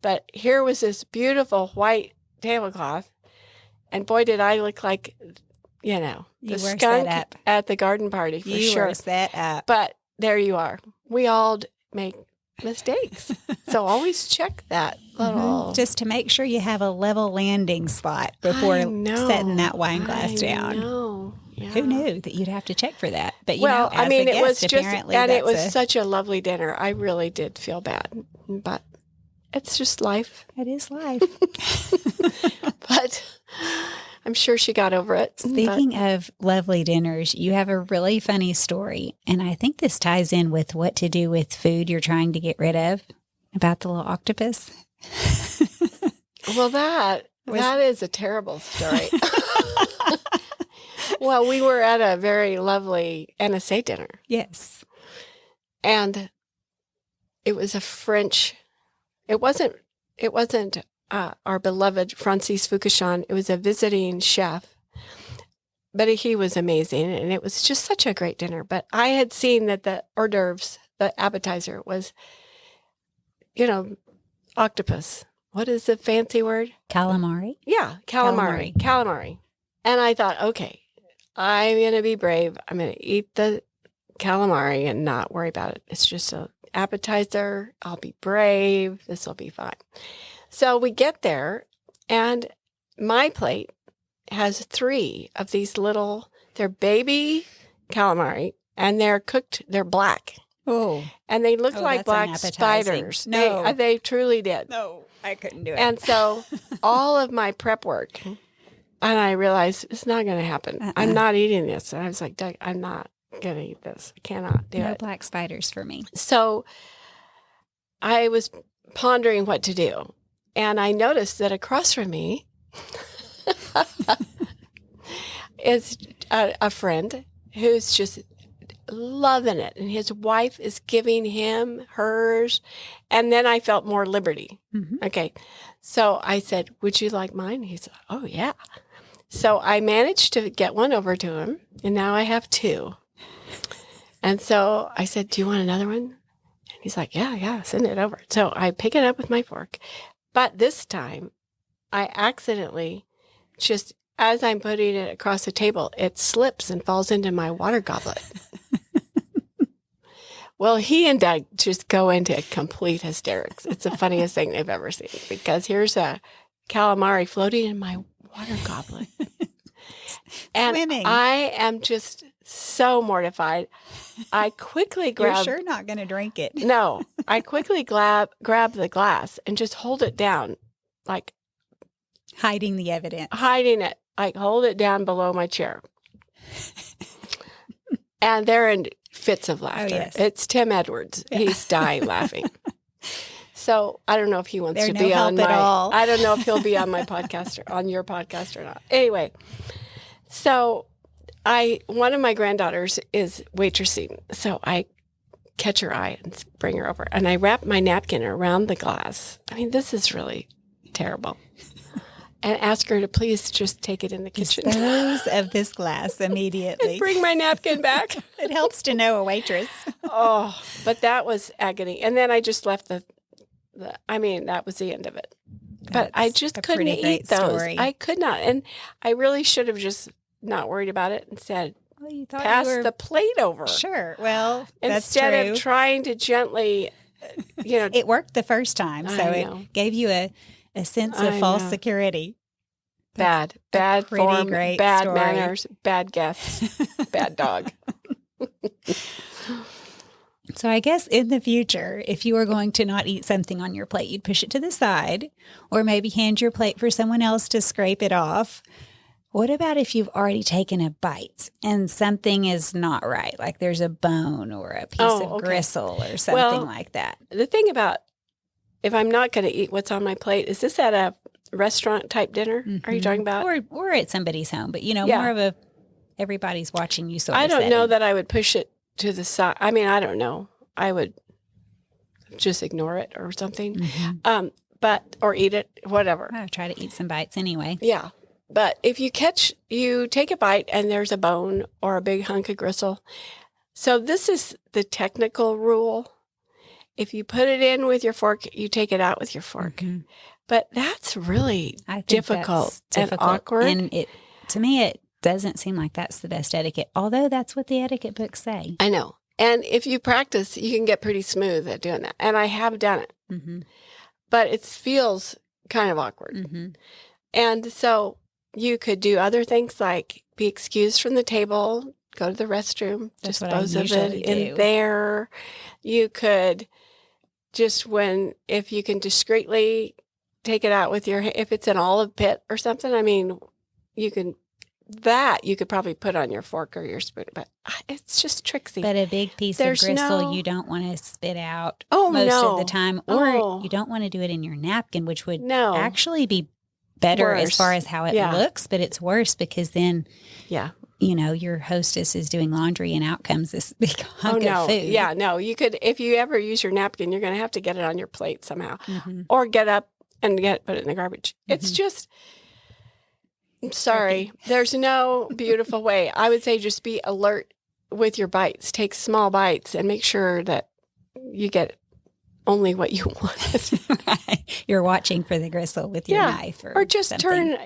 But here was this beautiful white tablecloth, and boy, did I look like, You the were set skunk up. at the garden party for You sure. were set up. But there you are. We all make mistakes, so always check that little. Just to make sure you have a level landing spot before I know. setting that wine glass I down. know. Yeah. Who knew that you'd have to check for that? But Well, as a it guest, was just, apparently and it was that's such a lovely dinner. I really did feel bad, but it's just life. it is life. But I'm sure she got over it. Speaking of lovely dinners, you have a really funny story, and I think this ties in with what to do with food you're trying to get rid of, about the little octopus. Well, that is a terrible story. Well, we were at a very lovely NSA dinner. Yes. And it was a French. It wasn't our beloved Francis Foucachon. It was a visiting chef, but he was amazing, and it was just such a great dinner. But I had seen that the hors d'oeuvres, the appetizer, was, octopus. What is the fancy word? Calamari? Yeah, calamari. And I thought, okay, I'm going to be brave. I'm going to eat the calamari and not worry about it. It's just an appetizer. I'll be brave. This will be fine. So we get there, and, my plate has 3 of these they're baby calamari, and they're cooked, they're black. Oh. And they look like black unappetizing. spiders. No. They truly did. No, I couldn't do it. And so all of my prep work, and I realized it's not going to happen. I'm not eating this. And I was like, Doug, I'm not going to eat this. I cannot do it. No black spiders for me. So I was pondering what to do. And I noticed that across from me is a friend who's just loving it. And his wife is giving him hers. And then I felt more liberty. Mm-hmm. Okay. So I said, would you like mine? He said, oh, yeah. So I managed to get one over to him. And now I have 2. And so I said, do you want another one? And he's like, yeah, send it over. So I pick it up with my fork. But this time, I accidentally, just as I'm putting it across the table, it slips and falls into my water goblet. Well, he and Doug just go into complete hysterics. It's the funniest thing they've ever seen, because here's a calamari floating in my water goblet. And Swimming. I am just so mortified. I quickly grab... You're sure not going to drink it. No. I quickly grab the glass and just hold it down, like... Hiding the evidence. Hiding it. Like, hold it down below my chair. And they're in fits of laughter. Oh, yes. It's Tim Edwards. Yeah. He's dying laughing. So I don't know if he wants to be on my... all. I don't know if he'll be on my podcast or on your podcast or not. Anyway, so one of my granddaughters is waitressing. So I catch her eye and bring her over. And I wrap my napkin around the glass. I mean, this is really terrible. And ask her to please just take it in the kitchen. Dispose of this glass immediately. And bring my napkin back. It helps to know a waitress. Oh, but that was agony. And then I just left that was the end of it. But I just couldn't eat those. Story. I could not. And I really should have just not worried about it and said, well, you thought pass the plate over. Sure. Well, that's true. Instead of trying to gently, It worked the first time. So it gave you a sense of false security. Bad form, great bad story. manners, bad guests, bad dog. So I guess in the future, if you were going to not eat something on your plate, you'd push it to the side, or maybe hand your plate for someone else to scrape it off. What about if you've already taken a bite and something is not right, like there's a bone or a piece of gristle or something like that? The thing about if I'm not going to eat what's on my plate, is this at a restaurant type dinner? Mm-hmm. Are you talking about? Or at somebody's home, but more of everybody's watching you sort of I don't setting. know that I would push it to the side. I mean, I don't know. I would just ignore it or something. Mm-hmm. Or eat it, whatever. I try to eat some bites anyway. Yeah. But if you take a bite and there's a bone or a big hunk of gristle. So this is the technical rule. If you put it in with your fork, you take it out with your fork. Mm-hmm. But that's really difficult and awkward. And to me, it doesn't seem like that's the best etiquette, although that's what the etiquette books say. I know. And if you practice, you can get pretty smooth at doing that. And I have done it. Mm-hmm. But it feels kind of awkward. Mm-hmm. And so you could do other things like be excused from the table, go to the restroom, dispose of it in there. You could if you can discreetly take it out with if it's an olive pit or something, I mean, you could probably put on your fork or your spoon, but it's just tricksy. But a big piece of gristle you don't want to spit out most of the time, or you don't want to do it in your napkin, which would actually be better as far as how it looks, but it's worse because then your hostess is doing laundry and out comes this big hunk of food. Yeah, no, you could, if you ever use your napkin, you're going to have to get it on your plate somehow, or get up and put it in the garbage. Mm-hmm. It's just, I'm sorry, there's no beautiful way. I would say just be alert with your bites. Take small bites and make sure that you get only what you want. Right. You're watching for the gristle with your knife or just something. turn,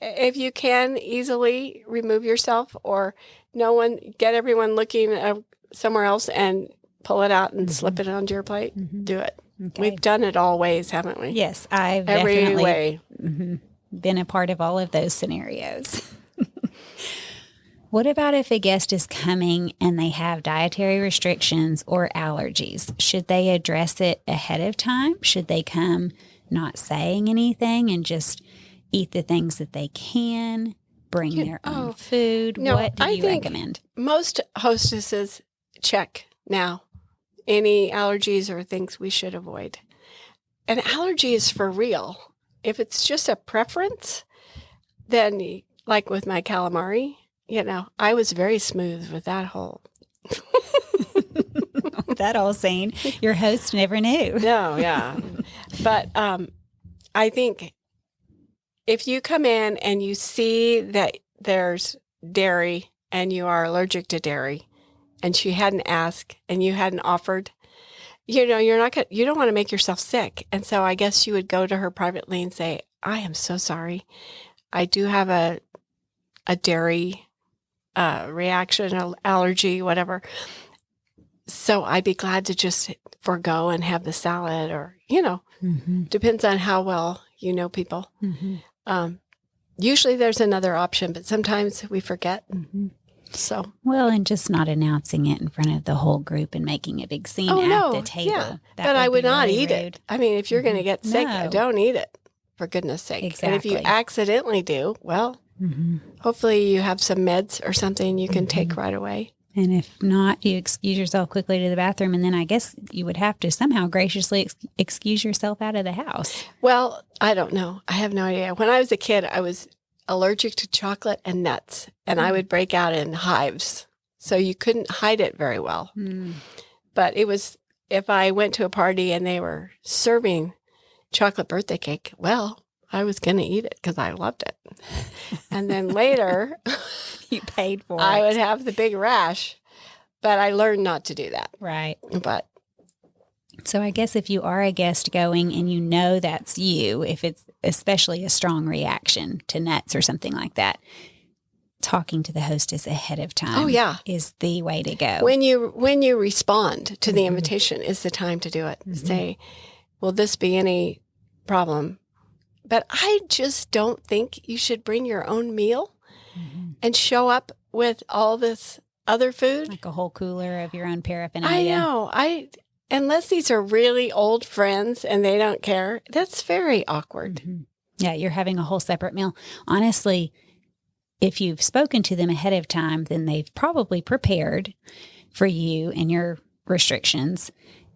if you can easily remove yourself or get everyone looking somewhere else and pull it out and slip it onto your plate. Do it. Okay. We've done it all ways, haven't we? Yes, I've every definitely. way. Mm-hmm. been a part of all of those scenarios. What about if a guest is coming and they have dietary restrictions or allergies? Should they address it ahead of time? Should they come not saying anything and just eat the things that they can, bring their own food? No, what do you recommend? Most hostesses check now any allergies or things we should avoid. An allergy is for real. If it's just a preference, then like with my calamari, I was very smooth with that whole that whole scene. Your host never knew. No, yeah. But I think if you come in and you see that there's dairy and you are allergic to dairy and she hadn't asked and you hadn't offered, you don't want to make yourself sick. And so I guess you would go to her privately and say, I am so sorry. I do have a dairy reaction, allergy, whatever. So I'd be glad to just forego and have the salad or, depends on how well you know people. Mm-hmm. Usually there's another option, but sometimes we forget. Mm-hmm. So well, and just not announcing it in front of the whole group and making a big scene the table. Yeah. But I would not eat it. I mean, if you're going to get sick, don't eat it, for goodness sake. Exactly. And if you accidentally do, well, hopefully you have some meds or something you can take right away. And if not, you excuse yourself quickly to the bathroom, and then I guess you would have to somehow graciously excuse yourself out of the house. Well, I don't know. I have no idea. When I was a kid, I was allergic to chocolate and nuts, and I would break out in hives. So you couldn't hide it very well. But it was, if I went to a party and they were serving chocolate birthday cake, well, I was going to eat it because I loved it. And then later, you paid for it. I would have the big rash, but I learned not to do that. Right. But so I guess if you are a guest going and you know that's you, if it's especially a strong reaction to nuts or something like that, talking to the hostess ahead of time is the way to go. When you respond to the invitation is the time to do it. Say, will this be any problem? But I just don't think you should bring your own meal and show up with all this other food. Like a whole cooler of your own paraphernalia. I know. Unless these are really old friends and they don't care, that's very awkward. Yeah, you're having a whole separate meal. Honestly, if you've spoken to them ahead of time, then they've probably prepared for you and your restrictions.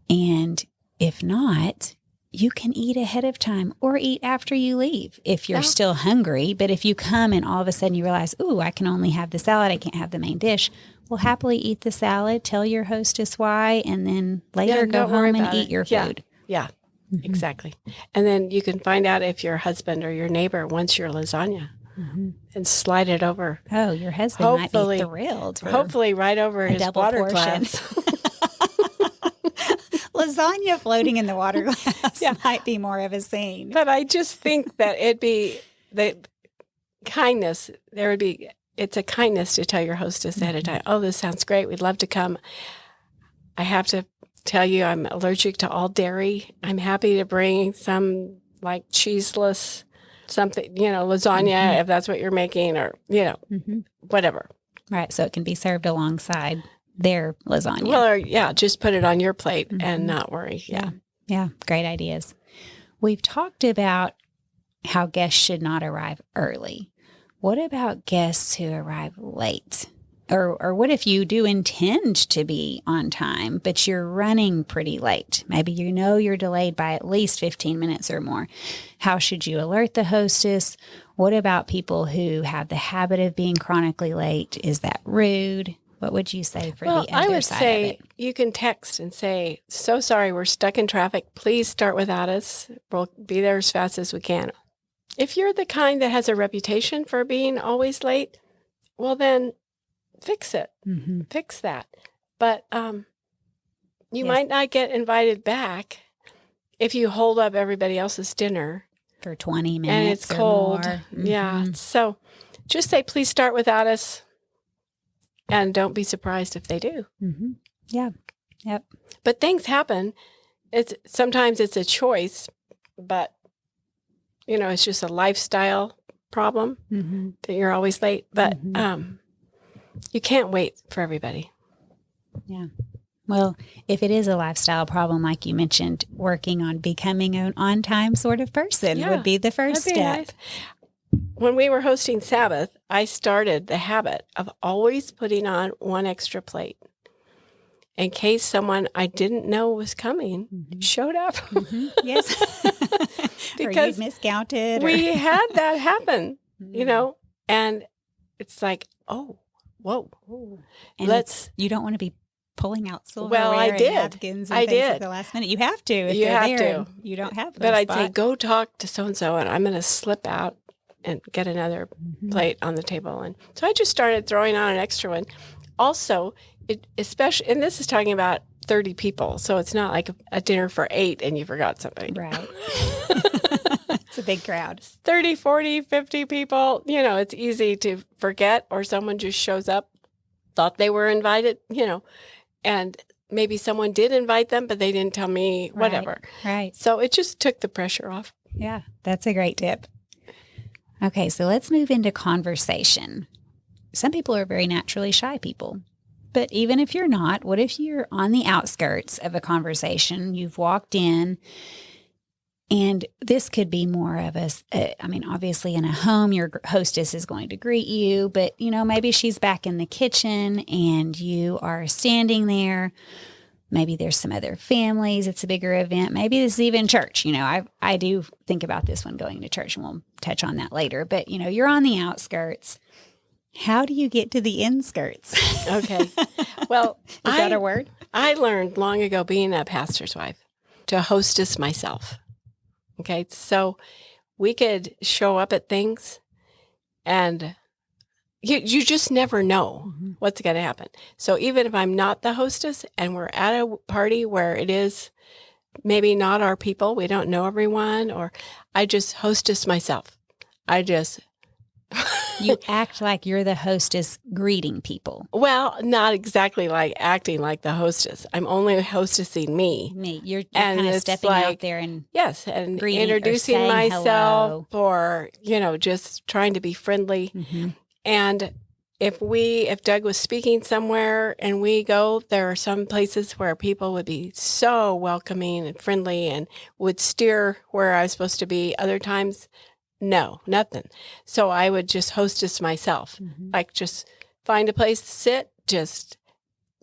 And if not, you can eat ahead of time or eat after you leave if you're still hungry. But if you come and all of a sudden you realize, ooh, I can only have the salad, I can't have the main dish, well, happily eat the salad, tell your hostess why, and then later go home and eat your food. Yeah, exactly. And then you can find out if your husband or your neighbor wants your lasagna and slide it over. Oh, your husband might be thrilled. Hopefully right over his water glass. Lasagna floating in the water glass might be more of a scene. But I just think that it'd be the kindness. It's a kindness to tell your hostess ahead of time, oh, this sounds great. We'd love to come. I have to tell you I'm allergic to all dairy. I'm happy to bring some like cheeseless something, lasagna if that's what you're making or, whatever. Right. So it can be served alongside their lasagna. Well, just put it on your plate and not worry. Yeah. Great ideas. We've talked about how guests should not arrive early. What about guests who arrive late? Or what if you do intend to be on time, but you're running pretty late? Maybe you're delayed by at least 15 minutes or more. How should you alert the hostess? What about people who have the habit of being chronically late? Is that rude? What would you say for the other side of it? I would say you can text and say, so sorry, we're stuck in traffic. Please start without us. We'll be there as fast as we can. If you're the kind that has a reputation for being always late, well then fix it. Fix that. But you might not get invited back if you hold up everybody else's dinner. For 20 minutes and it's cold. More. Yeah. So just say, please start without us. And don't be surprised if they do. Yeah. Yep. But things happen. Sometimes it's a choice, but it's just a lifestyle problem that you're always late. But you can't wait for everybody. Yeah. Well, if it is a lifestyle problem, like you mentioned, working on becoming an on-time sort of person would be the first step. Nice. When we were hosting Sabbath, I started the habit of always putting on one extra plate in case someone I didn't know was coming showed up. Yes. Because or you'd miscounted. We had that happen, and it's like, oh, whoa. And you don't want to be pulling out silverware and napkins and things at the last minute. You have to. If you have there to. You don't have those But I'd spots. say, go talk to so-and-so, and I'm going to slip out and get another plate on the table. And so I just started throwing on an extra one. Also, especially, and this is talking about 30 people, so it's not like a dinner for 8 and you forgot somebody. Right. It's a big crowd. 30, 40, 50 people, it's easy to forget, or someone just shows up, thought they were invited, and maybe someone did invite them, but they didn't tell me, whatever. Right. So it just took the pressure off. Yeah, that's a great tip. Okay, so let's move into conversation. Some people are very naturally shy people. But even if you're not, what if you're on the outskirts of a conversation? You've walked in, and this could be more of obviously in a home, your hostess is going to greet you, but, maybe she's back in the kitchen and you are standing there. Maybe there's some other families. It's a bigger event. Maybe this is even church. I do think about this when going to church, and we'll touch on that later. But, you're on the outskirts. How do you get to the inskirts? Okay. Well, is that a word? I learned long ago, being a pastor's wife, to hostess myself. Okay. So we could show up at things, and you just never know what's going to happen. So even if I'm not the hostess and we're at a party where it is maybe not our people, we don't know everyone, or I just hostess myself. You act like you're the hostess greeting people. Well, not exactly like acting like the hostess. I'm only hostessing me. You're kind of stepping out there and and greeting introducing or myself, hello. or just trying to be friendly. And if Doug was speaking somewhere and we go, there are some places where people would be so welcoming and friendly and would steer where I was supposed to be. Other times, no, nothing. So I would just hostess myself, like just find a place to sit, just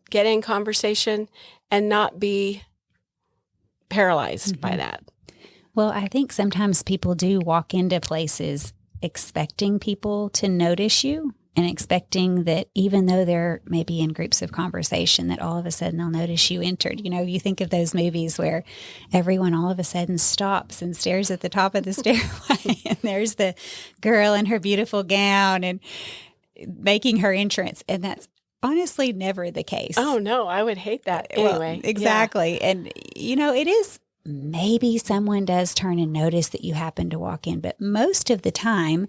get in conversation and not be paralyzed by that. Well, I think sometimes people do walk into places expecting people to notice you and expecting that even though they're maybe in groups of conversation, that all of a sudden they'll notice you entered. You think of those movies where everyone all of a sudden stops and stares at the top of the stairway, and there's the girl in her beautiful gown and making her entrance. And that's honestly never the case. Oh, no, I would hate that anyway. Well, exactly. Yeah. And, it is, maybe someone does turn and notice that you happen to walk in, but most of the time,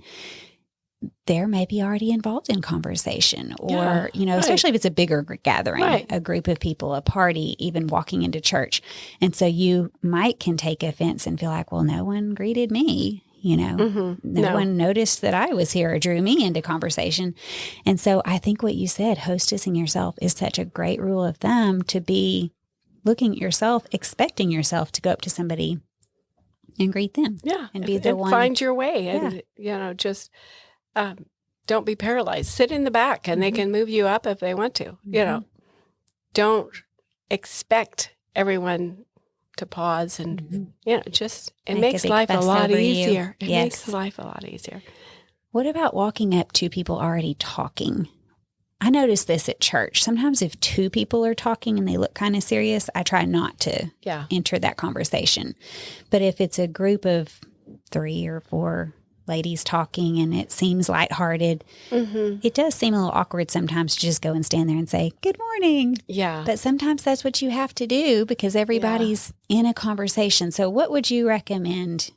they're maybe already involved in conversation, or, especially if it's a bigger gathering, a group of people, a party, even walking into church. And so you can take offense and feel like, well, no one greeted me, no one noticed that I was here or drew me into conversation. And so I think what you said, hostessing yourself, is such a great rule of thumb, to be looking at yourself, expecting yourself to go up to somebody and greet them. Yeah. And be the one. Find your way and, just... don't be paralyzed. Sit in the back, and they can move you up if they want to. Don't expect everyone to pause, and just it makes life a lot easier. It makes life a lot easier. What about walking up to people already talking? I notice this at church. Sometimes if 2 people are talking and they look kind of serious, I try not to enter that conversation. But if it's a group of 3 or 4 ladies talking and it seems lighthearted, it does seem a little awkward sometimes to just go and stand there and say, good morning. Yeah. But sometimes that's what you have to do because everybody's in a conversation. So what would you recommend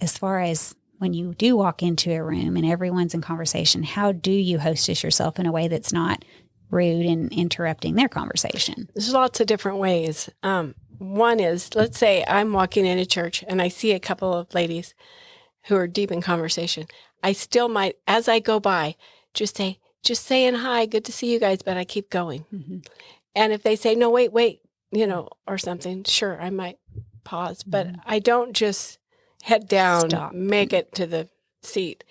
as far as when you do walk into a room and everyone's in conversation? How do you hostess yourself in a way that's not rude and interrupting their conversation? There's lots of different ways. One is, let's say I'm walking into church and I see a couple of ladies who are deep in conversation, I still might, as I go by, just saying hi, good to see you guys, but I keep going. Mm-hmm. And if they say, no, wait, or something, sure, I might pause, but I don't just head down, make it to the seat.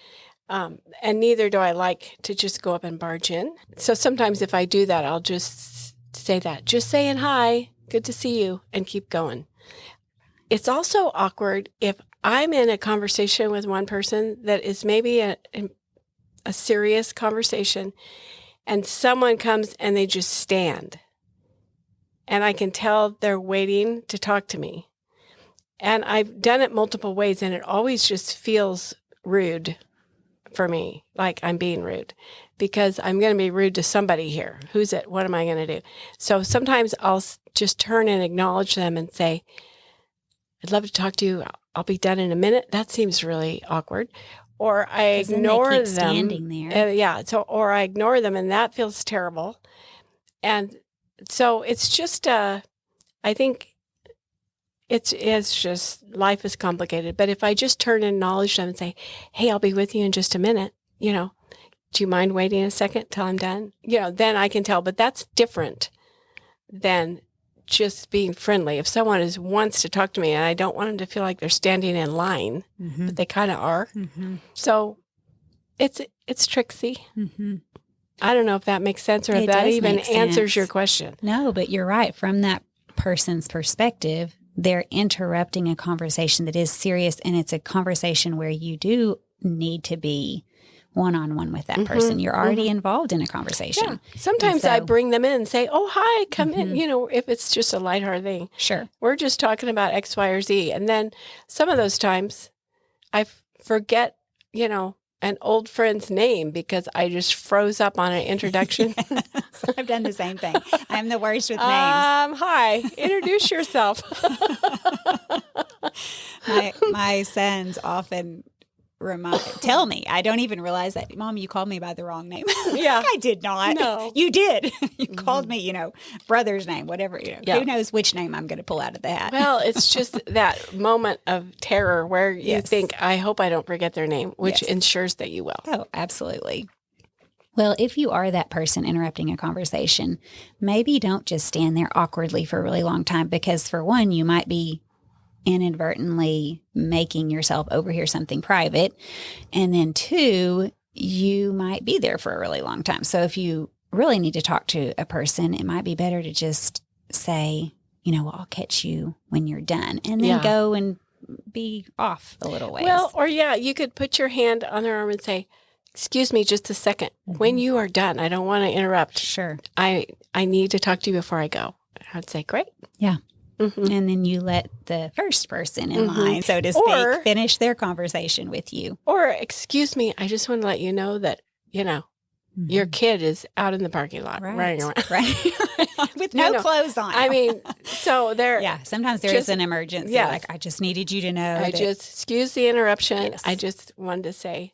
And neither do I like to just go up and barge in. So sometimes if I do that, I'll just say that, just saying hi, good to see you, and keep going. It's also awkward if I'm in a conversation with one person that is maybe a serious conversation, and someone comes and they just stand. And I can tell they're waiting to talk to me. And I've done it multiple ways, and it always just feels rude for me, like I'm being rude, because I'm going to be rude to somebody here. Who's it? What am I going to do? So sometimes I'll just turn and acknowledge them and say, I'd love to talk to you. I'll be done in a minute. That seems really awkward. Or I ignore them. Standing there. Or I ignore them, and that feels terrible. And so it's just, I think it's just, life is complicated. But if I just turn and acknowledge them and say, hey, I'll be with you in just a minute, do you mind waiting a second till I'm done? Then I can tell. But that's different than just being friendly. If someone wants to talk to me and I don't want them to feel like they're standing in line, but they kind of are. Mm-hmm. So it's tricksy. Mm-hmm. I don't know if that makes sense or if that even answers your question. No, but you're right. From that person's perspective, they're interrupting a conversation that is serious, and it's a conversation where you do need to be one-on-one with that person. You're already involved in a conversation. Yeah. Sometimes I bring them in and say, oh, hi, come in, if it's just a lighthearted thing. Sure. We're just talking about X, Y, or Z. And then some of those times I forget, an old friend's name because I just froze up on an introduction. I've done the same thing. I'm the worst with names. Hi, introduce yourself. My sons often tell me. I don't even realize that, Mom, you called me by the wrong name. Yeah. I did not. No. You did. You called me, brother's name, whatever. Yeah. Who knows which name I'm going to pull out of the hat. Well, it's just that moment of terror where you think, I hope I don't forget their name, which ensures that you will. Oh, absolutely. Well, if you are that person interrupting a conversation, maybe don't just stand there awkwardly for a really long time, because for one, you might be inadvertently making yourself overhear something private. And then two, you might be there for a really long time. So if you really need to talk to a person, it might be better to just say, I'll catch you when you're done, and then go and be off a little ways. Well, or you could put your hand on their arm and say, excuse me, just a second. When you are done, I don't want to interrupt. Sure. I need to talk to you before I go. I'd say, great. Yeah. Mm-hmm. And then you let the first person in line, so to speak, finish their conversation with you. Or, excuse me, I just want to let you know that, your kid is out in the parking lot running around. Right. With no clothes on. I mean, so there. Yeah, sometimes there is an emergency. Yeah. Like, I just needed you to know. Excuse the interruption. Yes. I just wanted to say,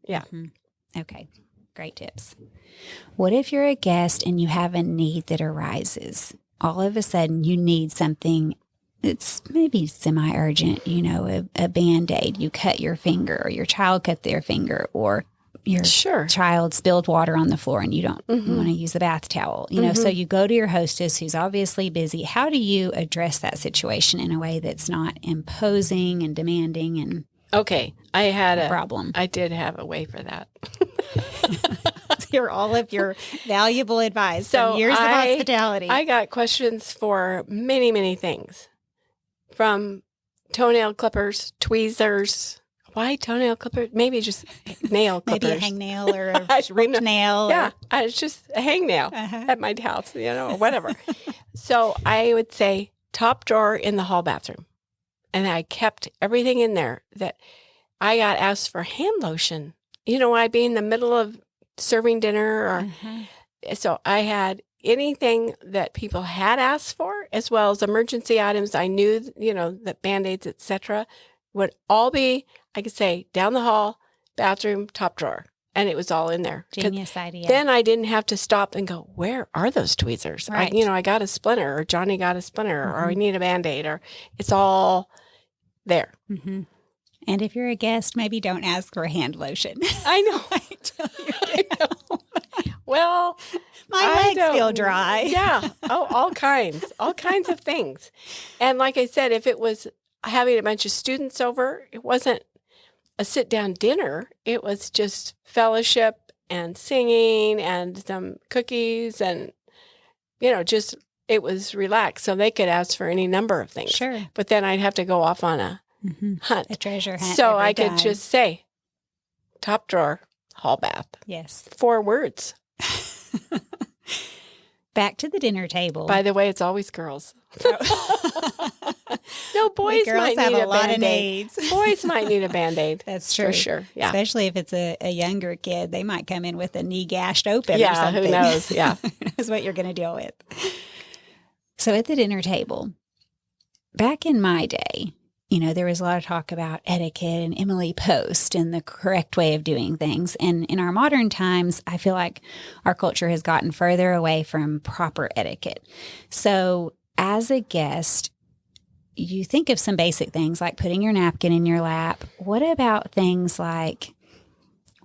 Okay, great tips. What if you're a guest and you have a need that arises? All of a sudden, you need something that's maybe semi-urgent, a Band-Aid. You cut your finger, or your child cut their finger, or your child spilled water on the floor and you don't want to use the bath towel. So you go to your hostess who's obviously busy. How do you address that situation in a way that's not imposing and demanding and I had a problem? I did have a way for that. All of your valuable advice. So years of hospitality. I got questions for many, many things, from toenail clippers, tweezers. Why toenail clippers? Maybe just nail clippers. Maybe a hangnail or a ripped nail. Yeah, it's just a hangnail at my house, or whatever. So I would say top drawer in the hall bathroom. And I kept everything in there. That I got asked for hand lotion. I'd be in the middle of serving dinner, so I had anything that people had asked for, as well as emergency items. I knew, that Band-Aids, etc., would all be, I could say, down the hall, bathroom, top drawer, and it was all in there. Genius idea. Then I didn't have to stop and go, where are those tweezers? Right. I got a splinter, or Johnny got a splinter, or I need a Band-Aid, or it's all there. Mm-hmm. And if you're a guest, maybe don't ask for hand lotion. I know. I know. Well, my legs feel dry. Yeah. Oh, all kinds of things. And like I said, if it was having a bunch of students over, it wasn't a sit-down dinner. It was just fellowship and singing and some cookies and, just it was relaxed. So they could ask for any number of things. Sure. But then I'd have to go off on a hunt. A treasure hunt. So I could just say, top drawer, hall bath. Yes. 4 words. Back to the dinner table. By the way, it's always girls. No, boys girls might have need a a lot of Band-Aid. needs. Boys might need a Band-Aid. That's true. For sure. Yeah. Especially if it's a younger kid. They might come in with a knee gashed open or Yeah, something. who knows? Yeah. Who knows what you're going to deal with. So at the dinner table, back in my day, there was a lot of talk about etiquette and Emily Post and the correct way of doing things. And in our modern times, I feel like our culture has gotten further away from proper etiquette. So as a guest, you think of some basic things like putting your napkin in your lap. What about things like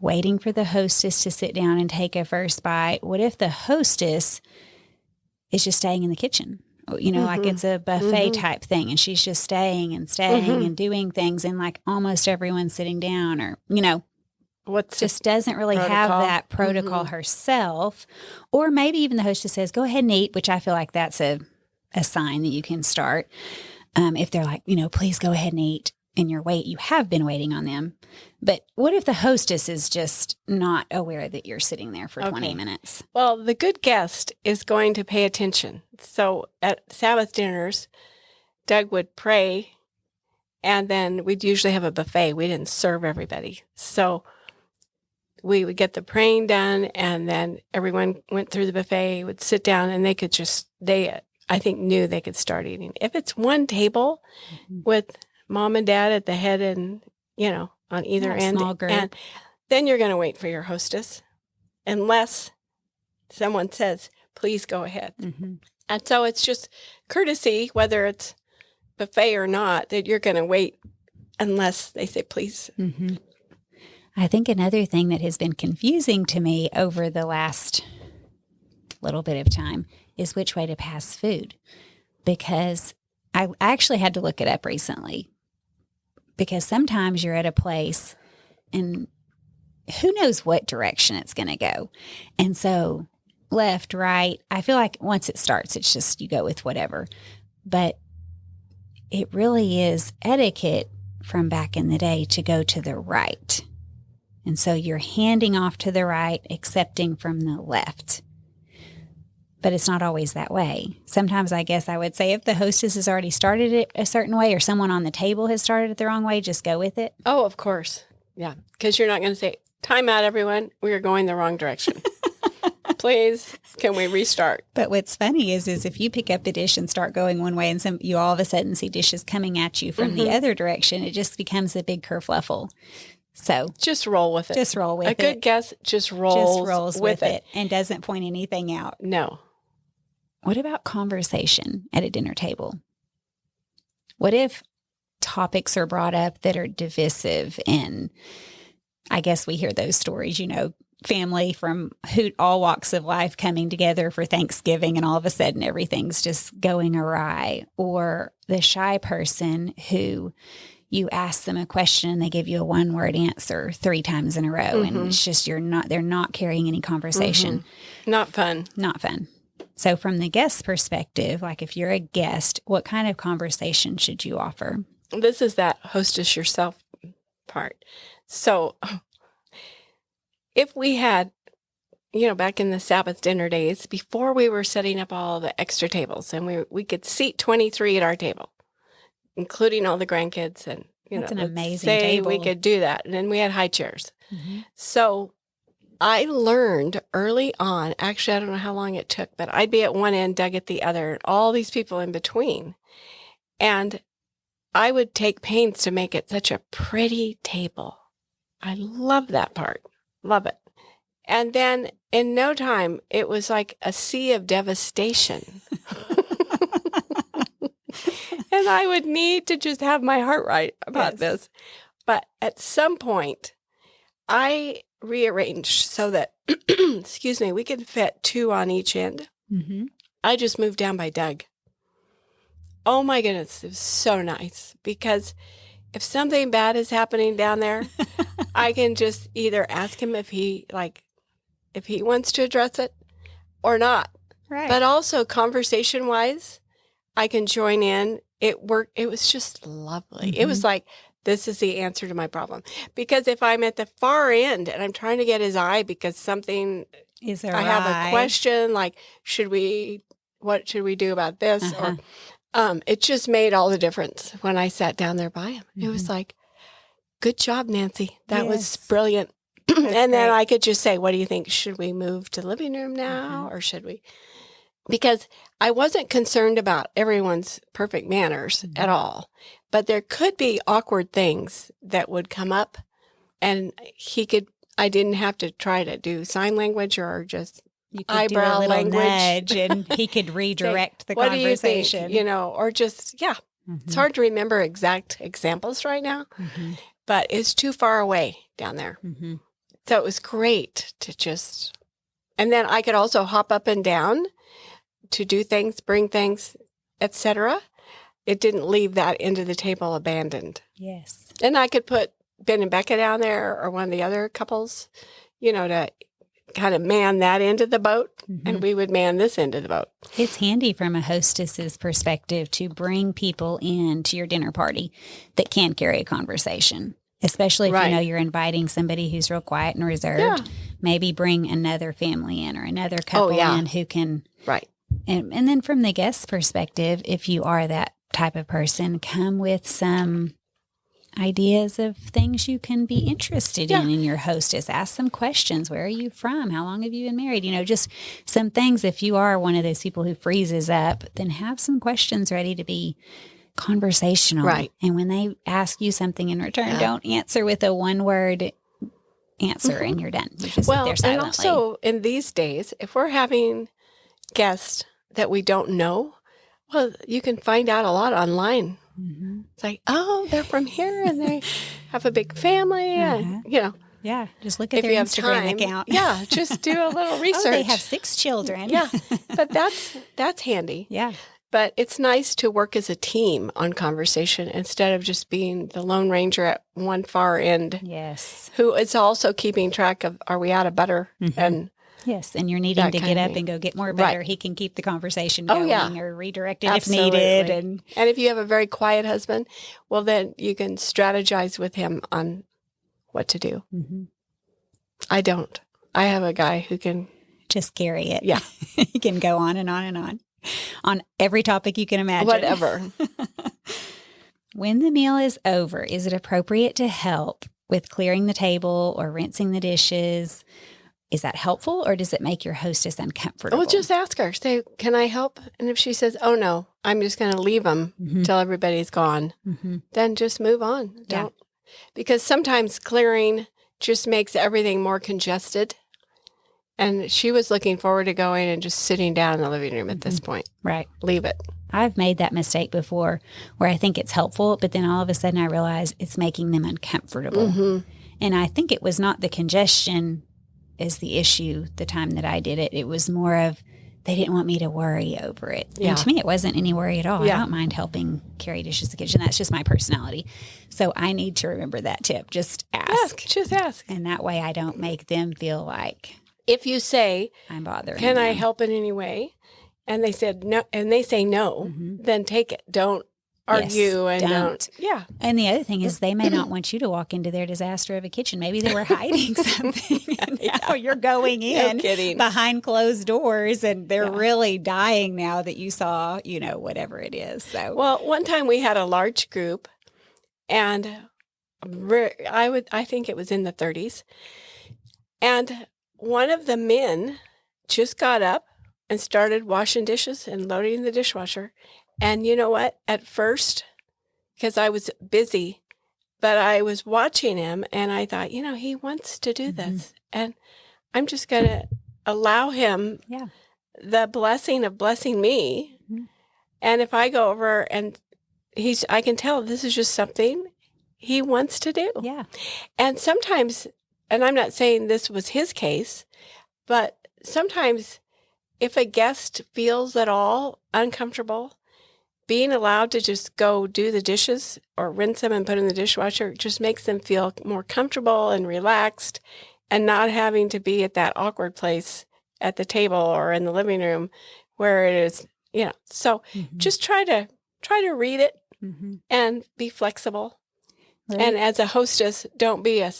waiting for the hostess to sit down and take a first bite? What if the hostess is just staying in the kitchen? Like it's a buffet type thing and she's just staying and doing things and like almost everyone's sitting down or, just doesn't really have that protocol herself. Or maybe even the hostess says, go ahead and eat, which I feel like that's a sign that you can start. If they're like, please go ahead and eat and you have been waiting on them. But what if the hostess is just not aware that you're sitting there for 20 minutes? Well, the good guest is going to pay attention. So at Sabbath dinners, Doug would pray, and then we'd usually have a buffet. We didn't serve everybody. So we would get the praying done, and then everyone went through the buffet, would sit down, and they could I think, knew they could start eating. If it's one table with mom and dad at the head and, on either end, small group. And then you're going to wait for your hostess unless someone says, please go ahead. Mm-hmm. And so it's just courtesy, whether it's buffet or not, that you're going to wait unless they say, please. Mm-hmm. I think another thing that has been confusing to me over the last little bit of time is which way to pass food, because I actually had to look it up recently, because sometimes you're at a place and who knows what direction it's going to go. And so left, right, I feel like once it starts, it's just you go with whatever. But it really is etiquette from back in the day to go to the right. And so you're handing off to the right, accepting from the left. But it's not always that way. Sometimes I guess I would say if the hostess has already started it a certain way or someone on the table has started it the wrong way, just go with it. Oh, of course. Yeah. Because you're not going to say, time out, everyone. We are going the wrong direction. Please, can we restart? But what's funny is if you pick up a dish and start going one way and you all of a sudden see dishes coming at you from the other direction, it just becomes a big kerfluffle. So just roll with it. Just roll with it. A good guest just rolls with it and doesn't point anything out. No. What about conversation at a dinner table? What if topics are brought up that are divisive? And I guess we hear those stories, family from all walks of life coming together for Thanksgiving, and all of a sudden everything's just going awry. Or the shy person who you ask them a question and they give you a one-word answer 3 times in a row. And it's just they're not carrying any conversation. Not fun. Not fun. So from the guest perspective, like if you're a guest, what kind of conversation should you offer? This is that hostess yourself part. So if we had, back in the Sabbath dinner days, before we were setting up all the extra tables, and we could seat 23 at our table, including all the grandkids, and that's an amazing say table. We could do that, and then we had high chairs. Mm-hmm. So I learned early on, actually, I don't know how long it took, but I'd be at one end, Doug at the other, and all these people in between. And I would take pains to make it such a pretty table. I love that part. Love it. And then in no time, it was like a sea of devastation. And I would need to just have my heart right about this. But at some point, I rearranged so that, excuse me, we could fit 2 on each end. Mm-hmm. I just moved down by Doug. Oh my goodness, it was so nice because if something bad is happening down there, I can just either ask him if he wants to address it or not. Right. But also conversation-wise, I can join in. It worked. It was just lovely. Mm-hmm. It was like, this is the answer to my problem. Because if I'm at the far end and I'm trying to get his eye because something, I have a question, like, what should we do about this? Uh-huh. Or it just made all the difference when I sat down there by him. Mm-hmm. It was like, good job, Nancy. That was Yes. brilliant. And then great. I could just say, what do you think? Should we move to the living room now or should we? Because I wasn't concerned about everyone's perfect manners at all. But there could be awkward things that would come up and I didn't have to try to do sign language or just You could eyebrow do a little language. nudge and he could redirect the What conversation. do you think? or just, It's hard to remember exact examples right now, but it's too far away down there. Mm-hmm. So it was great to just, and then I could also hop up and down to do things, bring things, etc. It didn't leave that end of the table abandoned. Yes. And I could put Ben and Becca down there or one of the other couples, to kind of man that end of the boat, and we would man this end of the boat. It's handy from a hostess's perspective to bring people into your dinner party that can carry a conversation, especially if you know you're inviting somebody who's real quiet and reserved. Yeah. Maybe bring another family in or another couple in who can. Right. And then from the guest's perspective, if you are that type of person, come with some ideas of things you can be interested in your hostess. Ask some questions. Where are you from? How long have you been married? Just some things. If you are one of those people who freezes up, then have some questions ready to be conversational. Right. And when they ask you something in return, don't answer with a one-word answer and you're done. You just sit there silently. And also in these days, if we're having guests that we don't know, well, you can find out a lot online. Mm-hmm. It's like, oh, they're from here and they have a big family. And, Yeah, just look at their Instagram account. Yeah, just do a little research. Oh, they have 6 children. Yeah, but that's handy. Yeah. But it's nice to work as a team on conversation instead of just being the Lone Ranger at one far end. Yes. Who is also keeping track of, are we out of butter? And yes, and you're needing to get up and go get more butter. He can keep the conversation going or redirect it if needed. And if you have a very quiet husband, well, then you can strategize with him on what to do. Mm-hmm. I don't. I have a guy who can just carry it. Yeah. He can go on and on and on every topic you can imagine. Whatever. When the meal is over, is it appropriate to help with clearing the table or rinsing the dishes? Is that helpful or does it make your hostess uncomfortable? Well, just ask her. Say, can I help? And if she says, oh, no, I'm just going to leave them till everybody's gone, then just move on. Don't. Because sometimes clearing just makes everything more congested. And she was looking forward to going and just sitting down in the living room at this point. Right. Leave it. I've made that mistake before where I think it's helpful, but then all of a sudden I realize it's making them uncomfortable. And I think it was not the congestion is the issue the time that I did it. It was more of they didn't want me to worry over it. Yeah. And to me, it wasn't any worry at all. Yeah. I don't mind helping carry dishes to the kitchen. That's just my personality. So I need to remember that tip. Just ask. Just ask. And that way I don't make them feel like if you say, I'm bothering can them. I help in any way? And they said no, and they say no, then take it. Don't argue and don't. Yeah. And the other thing is they may not want you to walk into their disaster of a kitchen. Maybe they were hiding something. And now you're going in behind closed doors and they're really dying now that you saw, whatever it is. So, well, one time we had a large group and I think it was in the 30s. And one of the men just got up and started washing dishes and loading the dishwasher. And you know what? At first, because I was busy, but I was watching him and I thought, he wants to do this. And I'm just going to allow him the blessing of blessing me. And if I go over and I can tell this is just something he wants to do. Yeah. And sometimes, and I'm not saying this was his case, but sometimes if a guest feels at all uncomfortable, being allowed to just go do the dishes or rinse them and put in the dishwasher just makes them feel more comfortable and relaxed and not having to be at that awkward place at the table or in the living room where it is, So just try to read it and be flexible. Right. And as a hostess, don't be a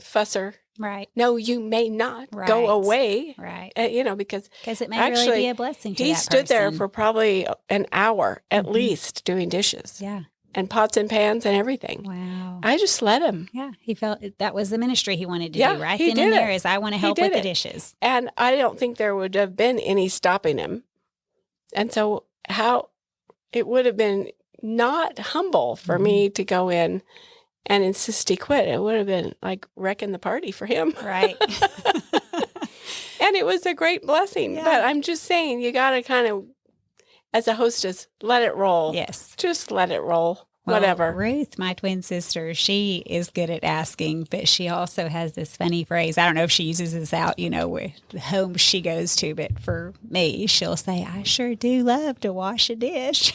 fusser. Right. No, you may not Right. go away. Right. Because it may really be a blessing to he that stood there person. for probably an hour at least doing dishes. Yeah. And pots and pans and everything. Wow. I just let him. Yeah. He felt that was the ministry he wanted to Yeah, do right he then and did there it. is I want to help with the dishes. And I don't think there would have been any stopping him. And so it would have been not humble for me to go in and insist he quit. It would have been like wrecking the party for him. Right. And it was a great blessing. Yeah. But I'm just saying, you got to kind of, as a hostess, let it roll. Yes. Just let it roll. Well, Whatever. Ruth, my twin sister, she is good at asking, but she also has this funny phrase. I don't know if she uses this out, with the home she goes to, but for me, she'll say, I sure do love to wash a dish.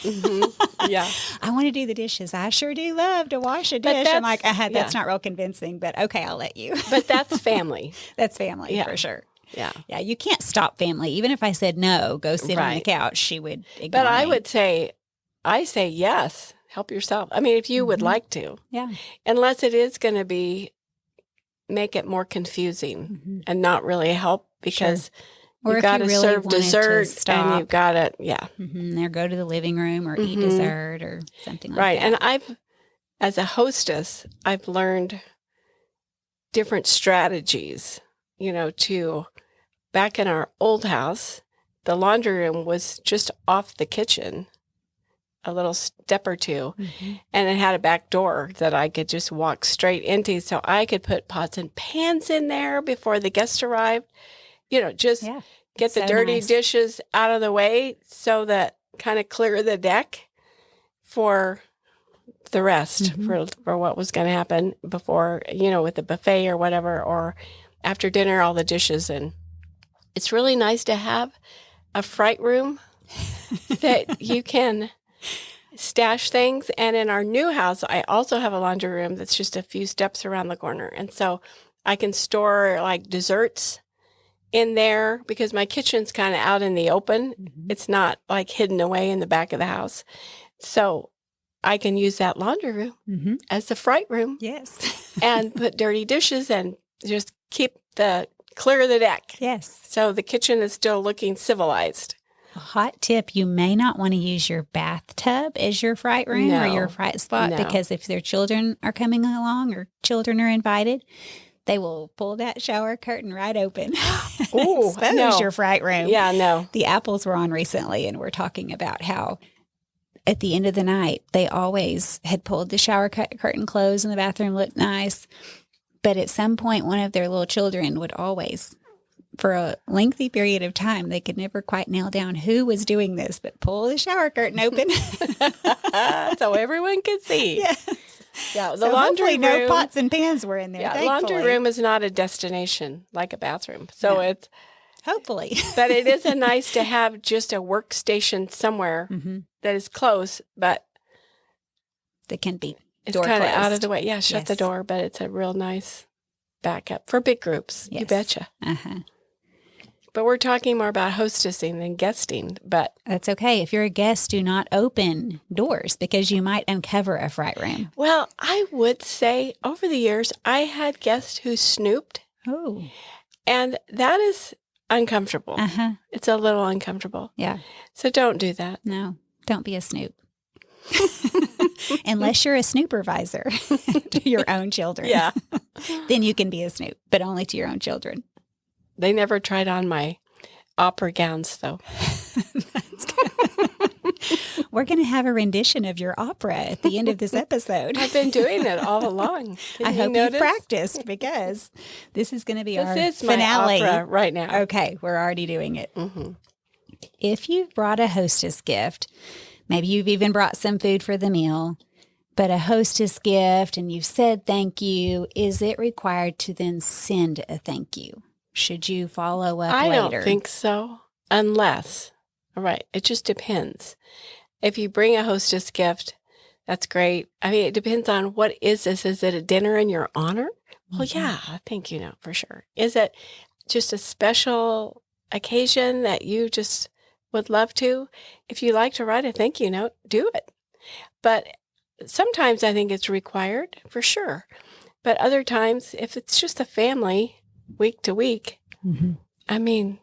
Yeah. I want to do the dishes. I sure do love to wash a dish. I'm like, that's not real convincing, but okay, I'll let you. But that's family. That's family for sure. Yeah. Yeah. You can't stop family. Even if I said no, go sit on the couch, she would ignore But I me. would say, yes. Help yourself. I mean, if you would like to. Yeah. Unless it is going to make it more confusing and not really help because you've got to serve dessert and you've got to, Or go to the living room or eat dessert or something like that. Right. And as a hostess, I've learned different strategies, back in our old house, the laundry room was just off the kitchen. A little step or two, and it had a back door that I could just walk straight into, so I could put pots and pans in there before the guests arrived. Get the dirty dishes out of the way so that kind of clear the deck for the rest for what was going to happen before, with the buffet or whatever, or after dinner, all the dishes. And it's really nice to have a fright room that you can stash things. And in our new house, I also have a laundry room that's just a few steps around the corner. And so I can store like desserts in there because my kitchen's kind of out in the open. It's not like hidden away in the back of the house. So I can use that laundry room as the fright room. Yes. And put dirty dishes and just clear the deck. Yes. So the kitchen is still looking civilized. A hot tip, you may not want to use your bathtub as your fright room or your fright spot because if their children are coming along or children are invited, they will pull that shower curtain right open and expose your fright room. Yeah, no. The Apples were on recently and we're talking about how at the end of the night, they always had pulled the shower curtain closed and the bathroom looked nice. But at some point, one of their little children would always, for a lengthy period of time, they could never quite nail down who was doing this, but pull the shower curtain open. So everyone could see. Yes. Yeah, the laundry room. No pots and pans were in there. Yeah, laundry room is not a destination like a bathroom. So it's hopefully. But it is nice to have just a workstation somewhere that is close, but that can be it's kind of out of the way. Yeah, shut the door, but it's a real nice backup for big groups. Yes. You betcha. But we're talking more about hostessing than guesting, but that's okay. If you're a guest, do not open doors because you might uncover a fright room. Well, I would say over the years, I had guests who snooped. Oh. And that is uncomfortable. It's a little uncomfortable. Yeah. So don't do that. No, don't be a snoop. Unless you're a snooperviser to your own children. Yeah. Then you can be a snoop, but only to your own children. They never tried on my opera gowns, though. That's good. We're going to have a rendition of your opera at the end of this episode. I've been doing it all along. I hope you've practiced because this is going to be our finale. My opera right now. Okay, we're already doing it. If you've brought a hostess gift, maybe you've even brought some food for the meal, but a hostess gift and you've said thank you, is it required to then send a thank you? Should you follow up later? I don't think so, unless, all right, it just depends. If you bring a hostess gift, that's great. I mean, it depends on what is this? Is it a dinner in your honor? Well, yeah, a thank you note for sure. Is it just a special occasion that you just would love to? If you like to write a thank you note, do it. But sometimes I think it's required for sure. But other times, if it's just a family week to week, I mean,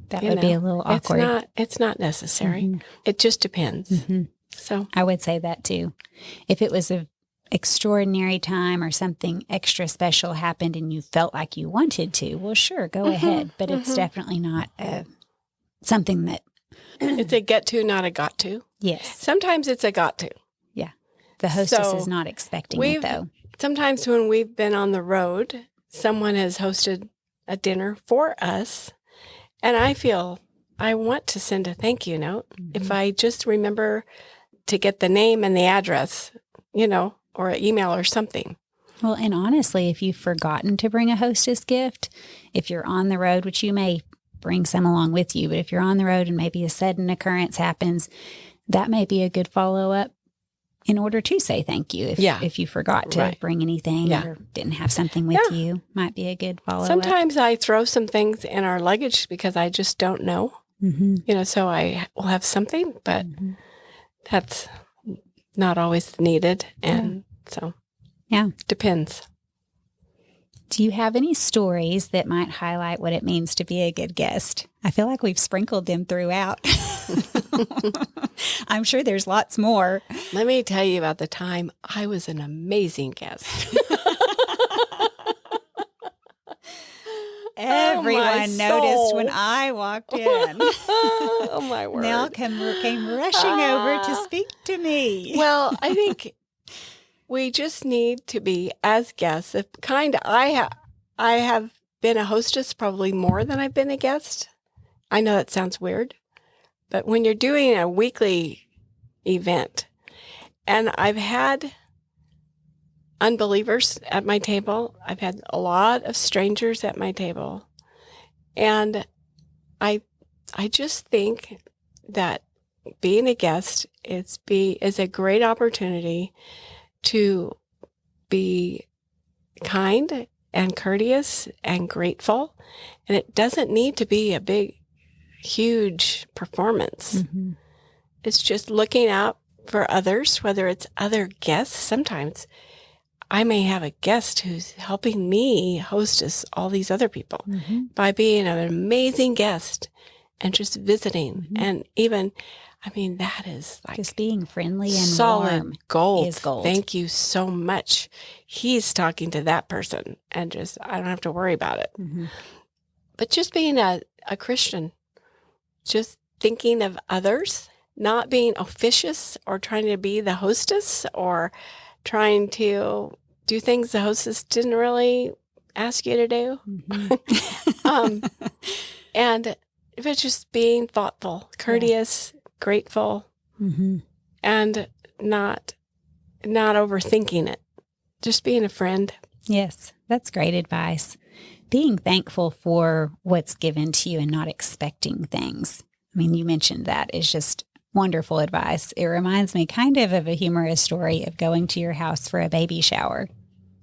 that would be a little awkward. It's not necessary. It just depends. So I would say that too. If it was an extraordinary time or something extra special happened and you felt like you wanted to, well, sure, go ahead. But it's definitely not something that... It's a get to, not a got to. Yes. Sometimes it's a got to. Yeah. The hostess is not expecting it, though. Sometimes when we've been on the road, someone has hosted a dinner for us, and I feel I want to send a thank you note. If I just remember to get the name and the address, or an email or something. Well, and honestly, if you've forgotten to bring a hostess gift, if you're on the road, which you may bring some along with you, but if you're on the road and maybe a sudden occurrence happens, that may be a good follow-up in order to say thank you. If you forgot to bring anything or didn't have something with you, might be a good follow-up. Sometimes I throw some things in our luggage because I just don't know. So I will have something, but that's not always needed. And so, depends. Do you have any stories that might highlight what it means to be a good guest? I feel like we've sprinkled them throughout. I'm sure there's lots more. Let me tell you about the time I was an amazing guest. Everyone noticed when I walked in. Oh, my word. Nell came rushing over to speak to me. Well, I think we just need to be, as guests, I have been a hostess probably more than I've been a guest. I know that sounds weird, but when you're doing a weekly event, and I've had unbelievers at my table. I've had a lot of strangers at my table. And I just think that being a guest is a great opportunity to be kind and courteous and grateful. And it doesn't need to be a big, huge performance. It's just looking out for others, whether it's other guests. Sometimes I may have a guest who's helping me hostess all these other people by being an amazing guest and just visiting. And even, that is like just being friendly and solid warm gold. Is gold. Thank you so much. He's talking to that person and just, I don't have to worry about it. But just being a Christian, just thinking of others, not being officious or trying to be the hostess or trying to do things the hostess didn't really ask you to do. And if it's just being thoughtful, courteous, grateful, and not overthinking it, just being a friend. Yes, that's great advice. Being thankful for what's given to you and not expecting things. You mentioned that is just wonderful advice. It reminds me kind of a humorous story of going to your house for a baby shower.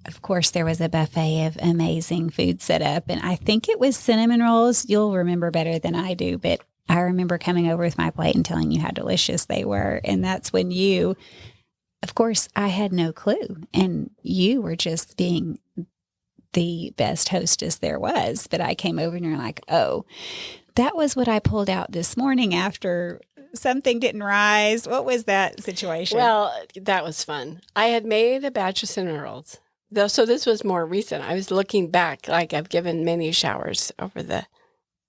Of course, there was a buffet of amazing food set up, and I think it was cinnamon rolls. You'll remember better than I do, but I remember coming over with my plate and telling you how delicious they were, and that's when of course, I had no clue, and you were just being the best hostess there was, but I came over and you're like, oh, that was what I pulled out this morning after something didn't rise. What was that situation? Well, that was fun. I had made a batch of cinnamon rolls. So this was more recent. I was looking back, like I've given many showers over the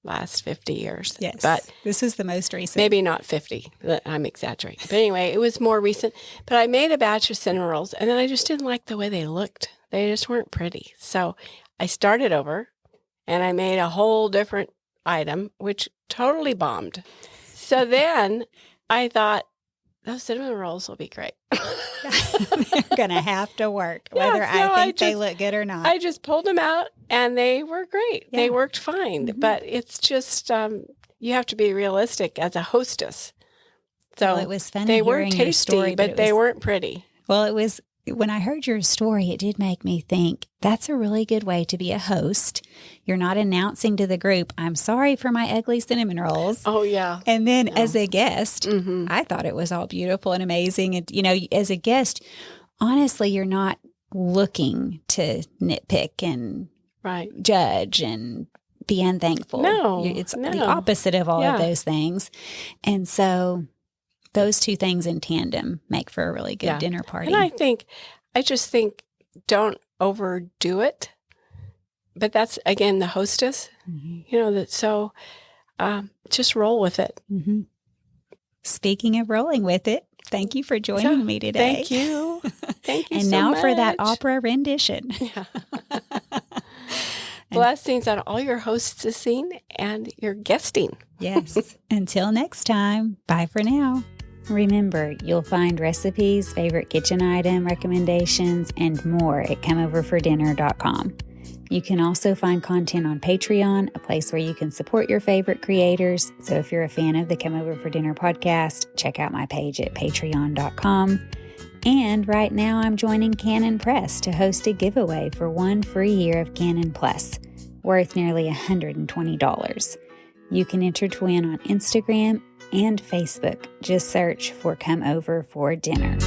last 50 years. Yes, but this is the most recent. Maybe not 50. I'm exaggerating. But anyway, it was more recent. But I made a batch of cinnamon rolls, and then I just didn't like the way they looked. They just weren't pretty. So I started over, and I made a whole different item, which totally bombed. So then I thought, those cinnamon rolls will be great. They're going to have to work, whether I think they look good or not. I just pulled them out and they were great. Yeah. They worked fine. Mm-hmm. But it's just, you have to be realistic as a hostess. So it was funny. They weren't tasty, story, but they weren't pretty. Well, it was, when I heard your story, it did make me think that's a really good way to be a host. You're not announcing to the group, I'm sorry for my ugly cinnamon rolls. Oh, yeah. And then as a guest, I thought it was all beautiful and amazing. And, as a guest, honestly, you're not looking to nitpick and judge and be unthankful. No. It's the opposite of all of those things. And so those two things in tandem make for a really good dinner party. And I just think don't overdo it. But that's, again, the hostess, so just roll with it. Mm-hmm. Speaking of rolling with it, thank you for joining me today. Thank you. Thank you and so now much. For that opera rendition. Yeah. Blessings on all your hostessing and your guesting. Yes. Until next time, bye for now. Remember, you'll find recipes, favorite kitchen item recommendations, and more at comeoverfordinner.com. You can also find content on Patreon, a place where you can support your favorite creators. So if you're a fan of the Come Over for Dinner podcast, check out my page at patreon.com. And right now I'm joining Canon Press to host a giveaway for one free year of Canon Plus, worth nearly $120. You can enter to win on Instagram and Facebook. Just search for Come Over for Dinner.